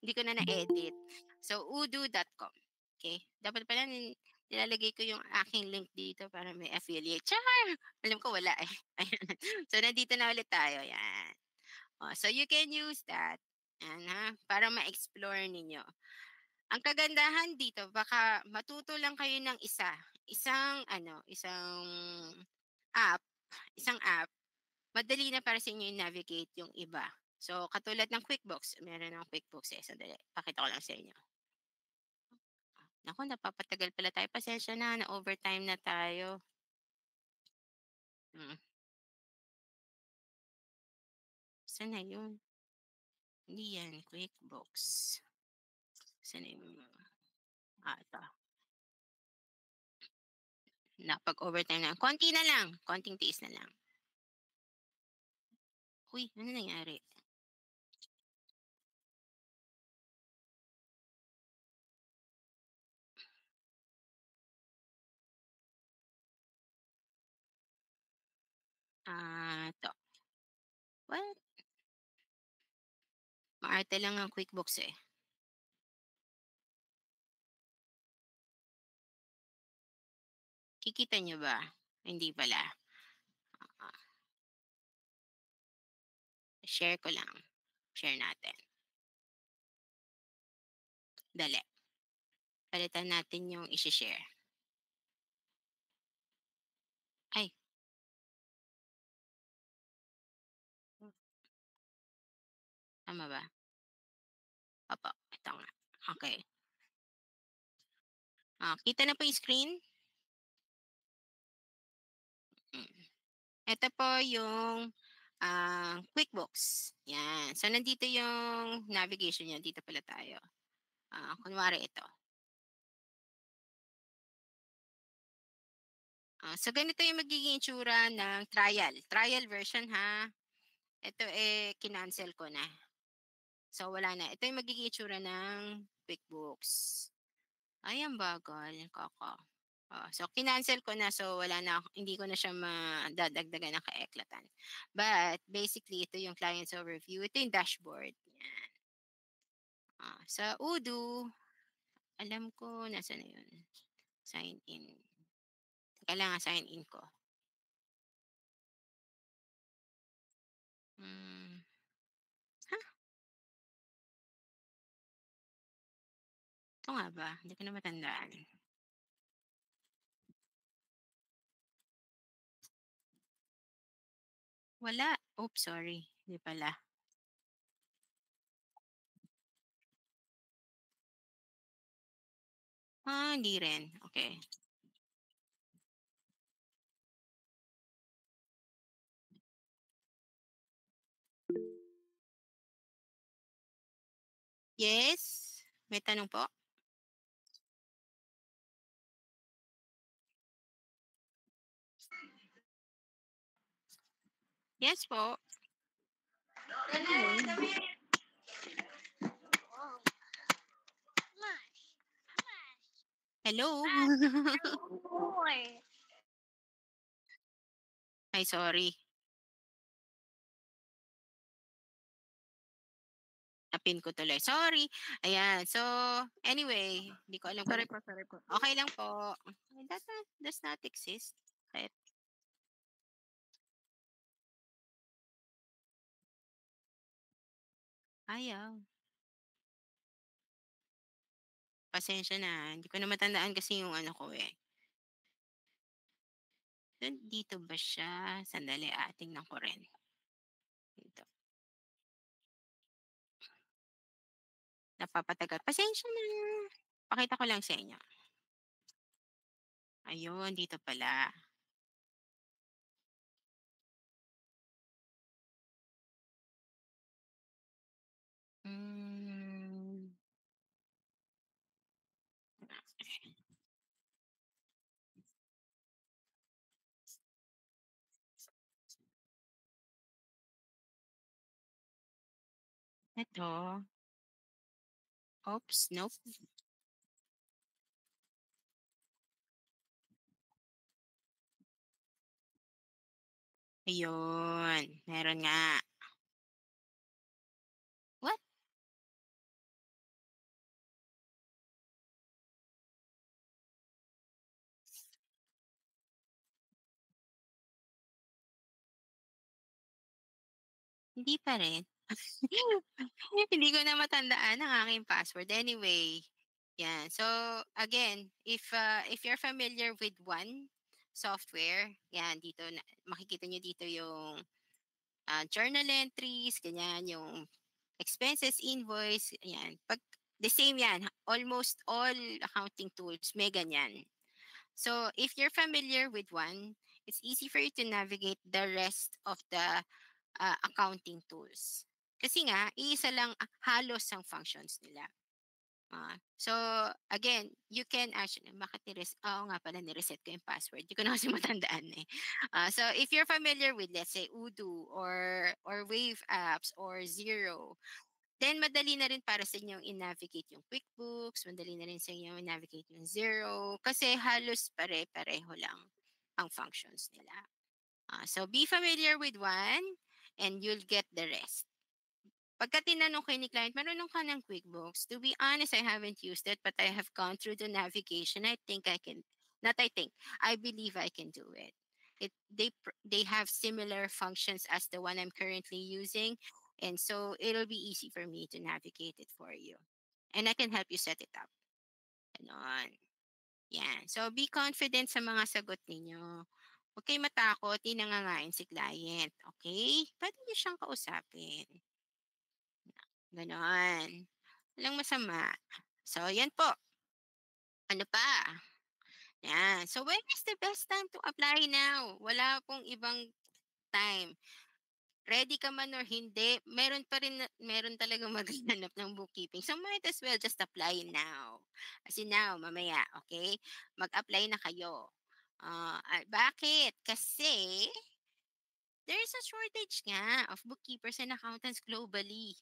hindi ko na na-edit. So, udo.com, okay. Dapat pala nilalagay ko yung aking link dito para may affiliate, char! Alam ko wala, eh. Ayan. So, nandito na ulit tayo, yan. So you can use that, yan ha, para ma-explore ninyo. Ang kagandahan dito baka matuto lang kayo ng isang app, madali na para sa inyo i-navigate yung iba. So, katulad ng QuickBooks, meron ng QuickBooks, sandali pakita ko lang sa inyo. Naku, napapatagal pala tayo, pasensya na overtime na tayo. Hmm, saan na yun? Hindi yan QuickBooks. Saan na yung ito. Napag-overtime na, konti na lang, konting tiis na lang. Uy, ano nangyari? Ito. Well, maarte lang ang QuickBooks, eh. Kikita niyo ba? Hindi pala, oo. Share ko lang, share natin. Dali, palitan natin yung ishi-share. Ay, tama ba? Opo, ito nga. Okey. Kita na po yung screen? Hmm. Ito po yung, QuickBooks, 'yan. So, nandito yung navigation niya, dito pala tayo. Kunwari ito. So ganito yung magiging itsura ng trial version, ha. Ito, kinancel ko na. So wala na. Ito yung magiging itsura ng QuickBooks. Ay, ang bagal, so kinancel ko na, so wala na hindi ko na siya madadagdagan ng kaeklatan. But basically ito yung client's overview, ito yung dashboard, yan. Sa Odoo, alam ko nasaan na yun, sign in. Teka lang, sign in ko. Hmm, ha? Ito nga ba? Hindi ko na matandaan. Wala. Oops, sorry. Hindi pala. Hindi rin. Okay. Yes? May tanong po? Yes po. Hello? Ay, sorry. Napin ko tuloy. Sorry. Ayan. So, anyway, hindi ko alam kung Sorry po. okey lang po. That does not exist. Kahit ayaw. Pasensya na, hindi ko na matandaan kasi yung ano ko, eh. Dito ba siya? Sandali, tingnan ko rin. Dito, napapatagal. Pasensya na. Pakita ko lang sa inyo. Ayun, dito pala. Hmm, eto. Oops, nope. Ayun, meron nga. What? Hindi pa rin. Hindi ko na matandaan ang aking password. Anyway, yan. So, again, if you're familiar with one software, yan, dito na makikita niyo dito yung, journal entries, ganyan, yung expenses, invoice, ayan. 'Pag the same yan, almost all accounting tools may ganyan. So, if you're familiar with one, it's easy for you to navigate the rest of the accounting tools. Kasi nga, iisa lang halos ang functions nila. So, again, you can actually, bakit oo nga pala, nireset ko yung password. Di ko na kasi matandaan eh. So, if you're familiar with, let's say, Udo or Wave Apps or Zero, then madali na rin para sa inyong i-navigate yung QuickBooks, madali na rin sa inyo i-navigate yung Zero, kasi halos pare-pareho lang ang functions nila. So, be familiar with one and you'll get the rest. Pagka tinanong kayo ni client, "Marunong ka ng QuickBooks?" To be honest, I haven't used it, but I have gone through the navigation. I think I can, not I think, I believe I can do it. They have similar functions as the one I'm currently using, and so it'll be easy for me to navigate it for you. And I can help you set it up. Ganon. Yan. So be confident sa mga sagot ninyo. Huwag kayong matakot, 'di nangangain si client, okay? Puwede niyo siyang kausapin. Gano'n. Walang masama. So, 'yan po. Ano pa? 'Yan. So, when is the best time to apply now? Wala pong ibang time. Ready ka man or hindi, meron talagang maghahanap ng bookkeeping. So, might as well just apply now. As in now, mamaya, okay? Mag-apply na kayo. Bakit? Kasi there's a shortage nga of bookkeepers and accountants globally.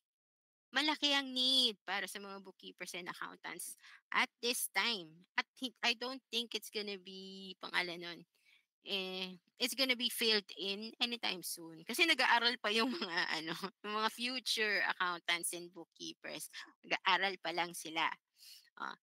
Malaki ang need para sa mga bookkeepers and accountants at this time. At I don't think it's gonna be pangalan nun, it's gonna be filled in anytime soon. Kasi nag-aaral pa yung mga ano, yung mga future accountants and bookkeepers. Nag-aaral pa lang sila.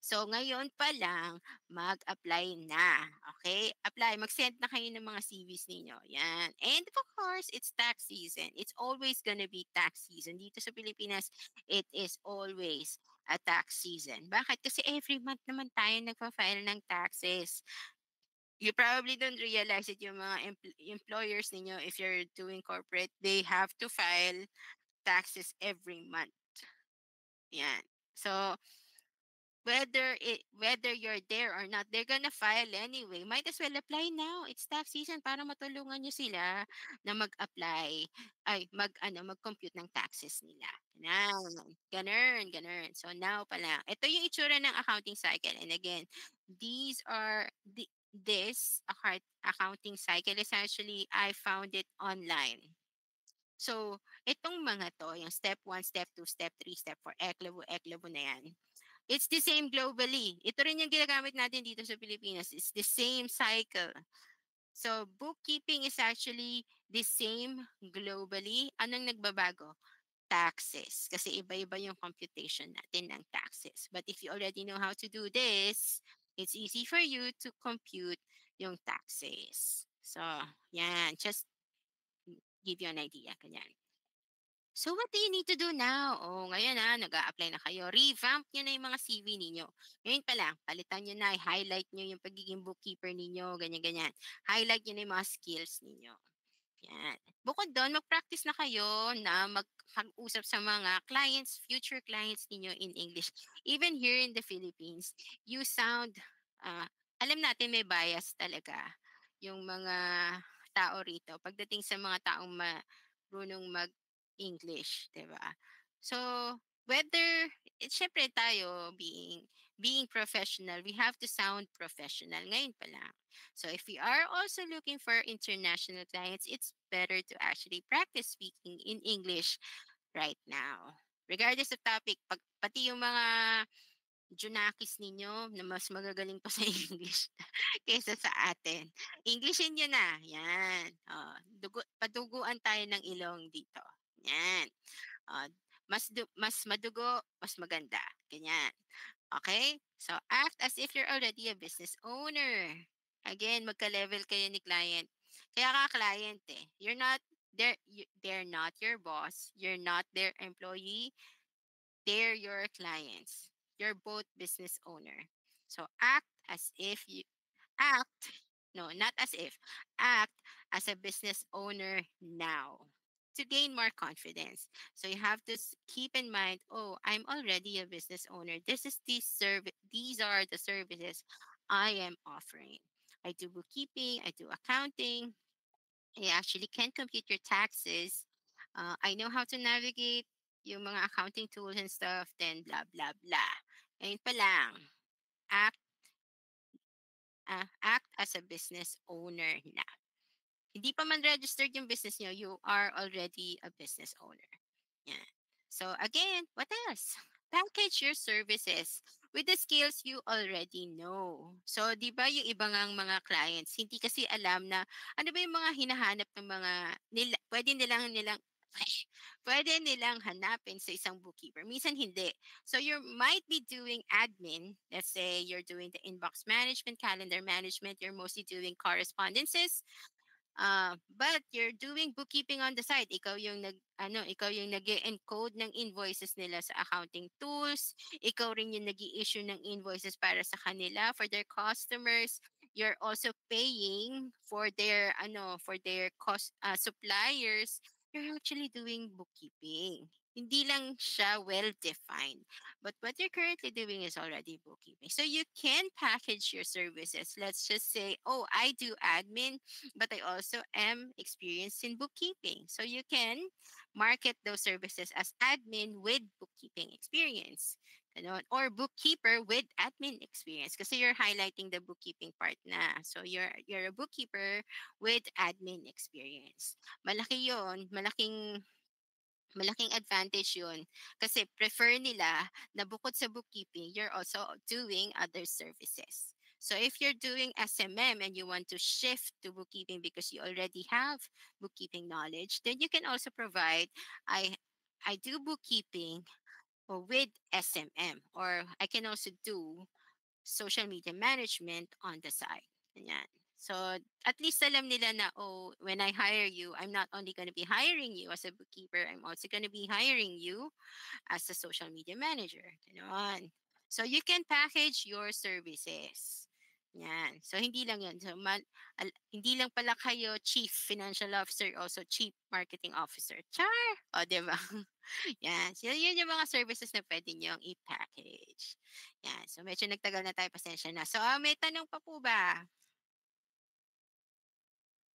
So ngayon pa lang mag-apply na, okay? Apply, mag-send na kayo ng mga CVs ninyo, 'yan. And of course, it's tax season. It's always gonna be tax season. Dito sa Pilipinas, it is always a tax season. Bakit? Kasi every month naman tayo nagfa-file ng taxes. You probably don't realize it, yung mga employers ninyo, if you're doing corporate, they have to file taxes every month, 'yan. So whether you're there or not, they're gonna file anyway. Might as well apply now. It's tax season para matulungan niyo sila na mag-apply, ay mag-compute ng taxes nila. Ganun, gano'n, gano'n. So now pa lang. Ito yung itsura ng accounting cycle, and again, these are this accounting cycle is actually I found it online. So, itong mga 'to, yung step one, step two, step three, step 4, eklabo na 'yan. It's the same globally. Ito rin yung ginagamit natin dito sa Pilipinas. It's the same cycle. So, bookkeeping is actually the same globally. Anong nagbabago? Taxes. Kasi iba-iba yung computation natin ng taxes. But if you already know how to do this, it's easy for you to compute yung taxes. So, yan. Just give you an idea. Ganyan. So what do you need to do now? Oh, ngayon nag-a-apply na kayo. Revamp niyo na yung mga CV ninyo. Ngayon pa lang, palitan niyo na, highlight niyo yung pagiging bookkeeper ninyo, ganyan-ganyan. Highlight niyo na yung mga skills ninyo. Yan. Bukod doon, mag-practice na kayo na mag-usap sa mga clients, future clients ninyo in English. Even here in the Philippines, you sound, ah, alam natin may bias talaga yung mga tao rito pagdating sa mga taong marunong mag-English, 'di ba? So, whether, syempre tayo being professional, we have to sound professional ngayon pa lang. So if we are also looking for international clients, it's better to actually practice speaking in English right now. Regardless of topic, pati yung mga Junakis ninyo na mas magagaling pa sa English kaysa sa atin. Englishin niyo na, 'yan. Oh, paduguan tayo ng ilong dito, 'yan. Oh, mas madugo, mas maganda, ganyan. Okay? So, act as if you're already a business owner. Again, magka-level kayo ni client. Kaya ka client eh. They're not your boss. You're not their employee. They're your clients. You're both business owner. So act, no, not as if, act as a business owner now to gain more confidence. So you have to keep in mind, oh, I'm already a business owner. These are the services I am offering. I do bookkeeping, I do accounting, I actually can compute your taxes. I know how to navigate yung mga accounting tools and stuff, then blah, blah, blah. Ngayon pa lang, act, act as a business owner na. Hindi pa man registered yung business nyo, you are already a business owner. Yeah. So again, what else? Package your services with the skills you already know. So, di ba yung iba ngang mga clients, hindi kasi alam na ano ba yung mga hinahanap ng mga nilang pwede nilang hanapin sa isang bookkeeper. Minsan hindi. So you might be doing admin. Let's say you're doing the inbox management, calendar management, you're mostly doing correspondences. But you're doing bookkeeping on the side. Ikaw yung nag-encode ng invoices nila sa accounting tools. Ikaw rin yung nag-i-issue ng invoices para sa kanila for their customers. You're also paying for their suppliers. You're actually doing bookkeeping. Hindi lang siya well-defined. But what you're currently doing is already bookkeeping. So you can package your services. Let's just say, oh, I do admin, but I also am experienced in bookkeeping. So you can market those services as admin with bookkeeping experience. Ganon. Or bookkeeper with admin experience kasi you're highlighting the bookkeeping part na. So you're a bookkeeper with admin experience. Malaki 'yon, malaking advantage 'yun kasi prefer nila na bukod sa bookkeeping, you're also doing other services. So if you're doing SMM and you want to shift to bookkeeping because you already have bookkeeping knowledge, then you can also provide I I do bookkeeping. with SMM, or I can also do social media management on the side. Ganyan. So at least alam nila na, oh, when I hire you, I'm not only going to be hiring you as a bookkeeper, I'm also going to be hiring you as a social media manager. Ganon. So you can package your services. Yan. So hindi lang yun. So hindi lang pala kayo chief financial officer, also chief marketing officer. Char! O, di ba? Yan. So yun yung mga services na pwede nyo i-package. Yan. So medyo nagtagal na tayo, pasensya na. So may tanong pa po ba?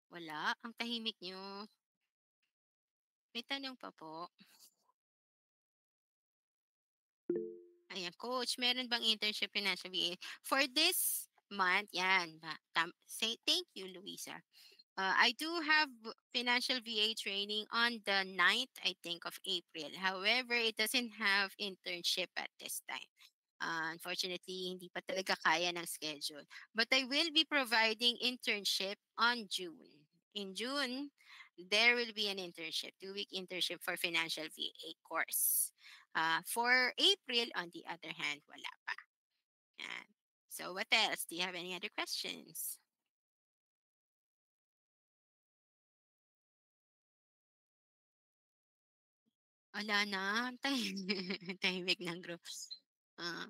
Wala. Ang tahimik nyo. May tanong pa po. Ayan, coach, meron bang internship financial VA? For this month, yan. Say thank you, Luisa. I do have financial VA training on the 9th, I think, of April. However, it doesn't have internship at this time. Unfortunately, hindi pa talaga kaya ng schedule. But I will be providing internship on June. In June, there will be an internship, 2-week internship for financial VA course. For April, on the other hand, wala pa. Yan. So what else? Do you have any other questions? Wala na. Tahimik ng group. Ah,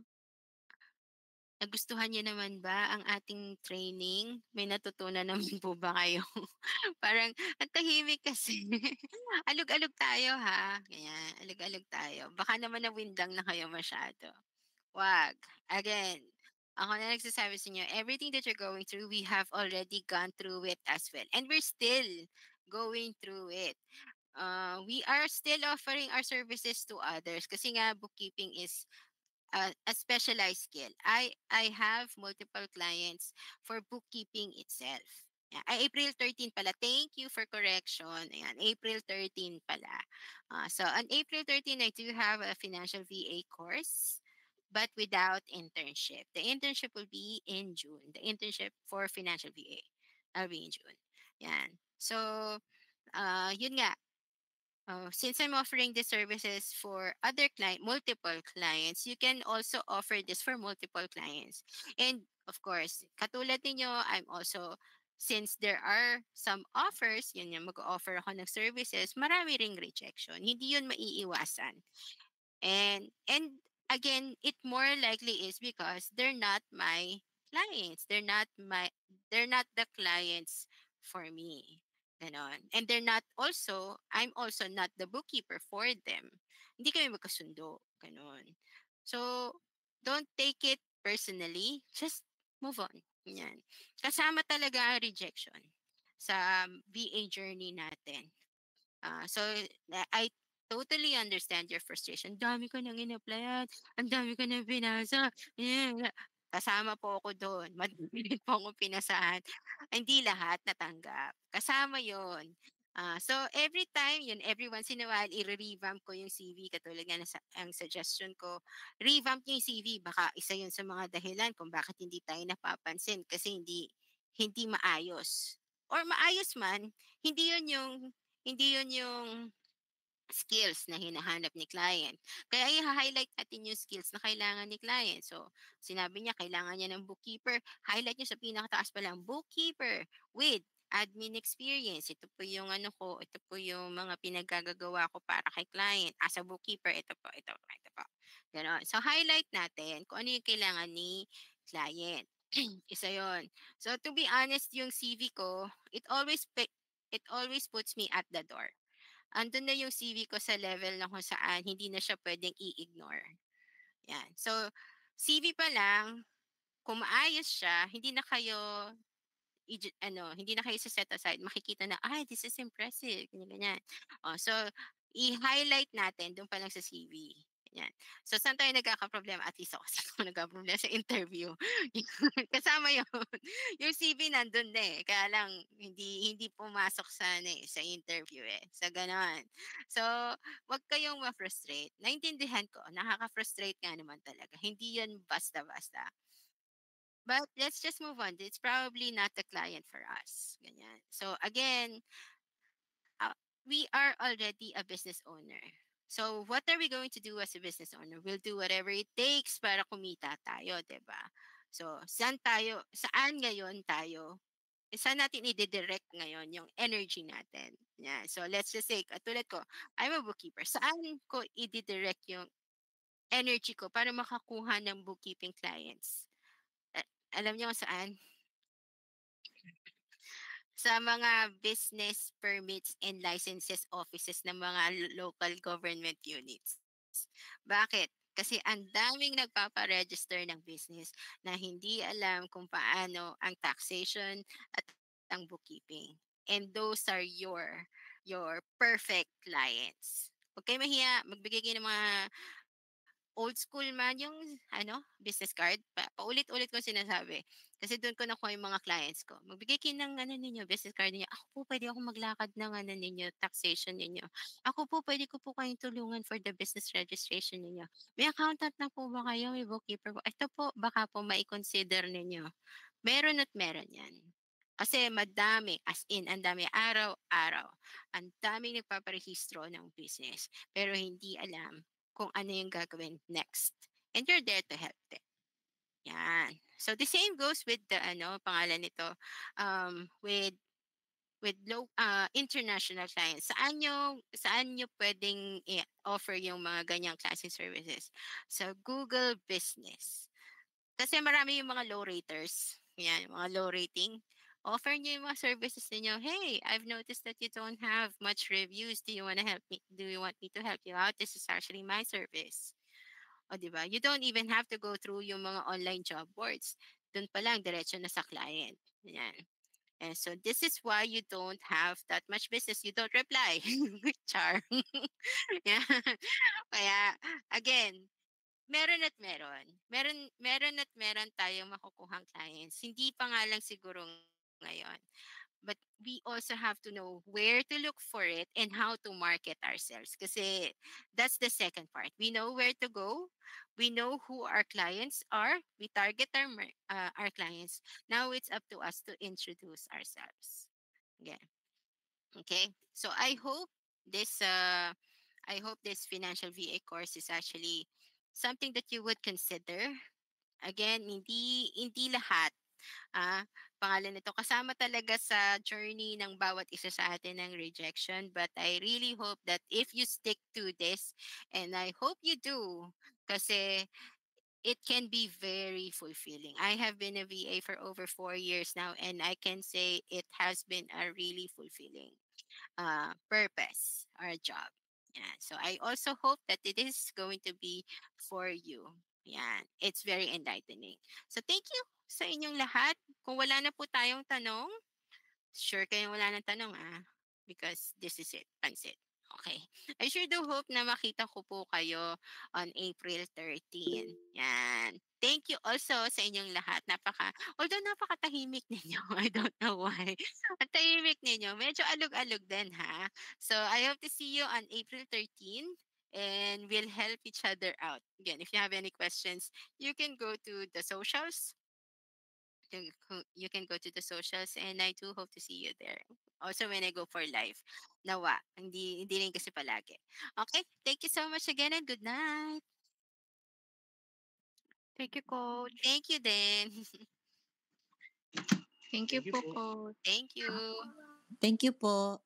nagustuhan niyo naman ba ang ating training? May natutunan naman po ba kayo? Parang ang tahimik kasi. Alog-alog tayo ha. Ganyan, alog-alog tayo. Baka naman nawindang na kayo masyado. Wag. Again, ako na nagsasabi sa inyo, everything that you're going through, we have already gone through it as well. And we're still going through it. We are still offering our services to others kasi nga bookkeeping is a specialized skill. I have multiple clients for bookkeeping itself. Yeah, April 13 pala. Thank you for correction. Ayan, April 13 pala. So on April 13, I do have a financial VA course, but without internship. The internship will be in June. The internship for financial VA will be in June. Yan. So, yun nga, since I'm offering the services for other multiple clients, you can also offer this for multiple clients. And of course, katulad ninyo, I'm also, since there are some offers, yun yung mag-offer ako ng services, marami ring rejection. Hindi yun maiiwasan. And again, it more likely is because they're not my clients. They're not the clients for me. Ganon. And I'm also not the bookkeeper for them. Hindi kami magkasundo. Ganon. So, don't take it personally. Just move on. Yan. Kasama talaga ang rejection sa VA journey natin. So I totally understand your frustration. Dami ko nang in-applyan, ang dami ko nang binasa. Kasama po ako doon. Madami po akong pinasahan. Hindi lahat natanggap. Kasama yon. So every time yun, every once in a while, i-revamp ko yung CV. Katulad nga ang suggestion ko, revamp yung CV. Baka isa yun sa mga dahilan kung bakit hindi tayo napapansin kasi hindi maayos. Or maayos man, hindi yun yung hindi yun yung skills na hinahanap ni client. Kaya i-highlight natin yung skills na kailangan ni client. So, sinabi niya kailangan niya ng bookkeeper. Highlight niyo sa pinakataas pa lang, bookkeeper with admin experience. Ito po yung ano ko, ito po yung mga pinaggagawa ko para kay client. As a bookkeeper, ito po. Ganon. So, highlight natin kung ano yung kailangan ni client. Isa yon. So, to be honest, yung CV ko, it always puts me at the door. Andun na yung CV ko sa level na kung saan hindi na siya puwedeng i-ignore, 'yan. So, CV pa lang, kung maayos siya, hindi na kayo set aside, makikita na, "Ay, this is impressive," ganyan, ganyan. Oh, so i-highlight natin dun pa lang sa CV, ganyan. So, saan tayo nagkakaproblema? At least ako saan ako nagkaproblema sa interview. Kasama yun. Yung CV nandun na, eh, kaya lang hindi hindi pumasok sa ano, eh, sa interview, eh, sa gano'n. So, 'wag kayong ma-frustrate. Naintindihan ko, nakaka-frustrate nga naman talaga, hindi 'yan basta-basta. But let's just move on. It's probably not the client for us. Ganyan. So again, uh, we are already a business owner. So, what are we going to do as a business owner? We'll do whatever it takes para kumita tayo, 'di ba? So, saan ngayon tayo saan natin ide-direct ngayon yung energy natin? Yeah. So, let's just say, katulad ko, I'm a bookkeeper. Saan ko ide-direct yung energy ko para makakuha ng bookkeeping clients? Alam niyo kung saan? Sa mga business permits and licenses offices ng mga local government units. Bakit? Kasi ang daming nagpapa-register ng business na hindi alam kung paano ang taxation at ang bookkeeping. And those are your perfect clients. Huwag kayong mahiya, magbigay kayo ng mga old school man yung business card, paulit-ulit kong sinasabi. Kasi do'n ko nakuha yung mga clients ko. Magbigay kayo ng ninyo, business card ninyo, "Ako po puwede akong maglakad ng ninyo, taxation ninyo. Ako po puwede ko po kayong tulungan for the business registration ninyo. May accountant na po ba kayo, may bookkeeper po? Ito po, baka po mai-consider ninyo." Meron at meron 'yan. Kasi madami, as in ang dami, araw-araw. Ang daming nagpaparehistro ng business, pero hindi alam kung ano yung gagawin next. And you're there to help them. Yan. So the same goes with the pangalan nito, with international clients. Saan nyo puwedeng i-offer yung mga ganyang klaseng services? Sa Google Business. Kasi marami yung mga low raters, 'yan, mga low rating. Offer niyo yung mga services ninyo, "Hey, I've noticed that you don't have much reviews. Do you want me to help you out? This is actually my service." O 'di ba? You don't even have to go through yung mga online job boards. Dun pa lang diretso na sa client, 'yan. And so this is why you don't have that much business, you don't reply. Char. Yeah. Kaya again, meron at meron. Meron at meron tayong makukuhang clients. Hindi pa nga lang siguro ngayon. But we also have to know where to look for it and how to market ourselves. Kasi that's the second part. We know where to go. We know who our clients are. We target our clients. Now it's up to us to introduce ourselves. Okay. Okay. So I hope this financial VA course is actually something that you would consider. Again, hindi lahat pangalan nito kasama talaga sa journey ng bawat isa sa atin ng rejection, but I really hope that if you stick to this, and I hope you do, kasi it can be very fulfilling. I have been a VA for over 4 years now, and I can say it has been a really fulfilling purpose or job. Yeah. So I also hope that it is going to be for you. Yeah. It's very enlightening. So thank you sa inyong lahat. Kung wala na po tayong tanong, sure kayong wala ng tanong, because this is it, pansit. Okay. I sure do hope na makita ko po kayo on April 13. Yan. Thank you also sa inyong lahat. Although napakatahimik ninyo, I don't know why. Ang tahimik ninyo. Medyo alog-alog din, ha? So, I hope to see you on April 13 and we'll help each other out. Again, if you have any questions, you can go to the socials you can go to the socials and I do hope to see you there. Also when I go for live. Nawa, hindi rin kasi palagi. Okay, thank you so much again and good night. Thank you, Coach. Thank you din. Thank you po, Coach. Thank you. Thank you po.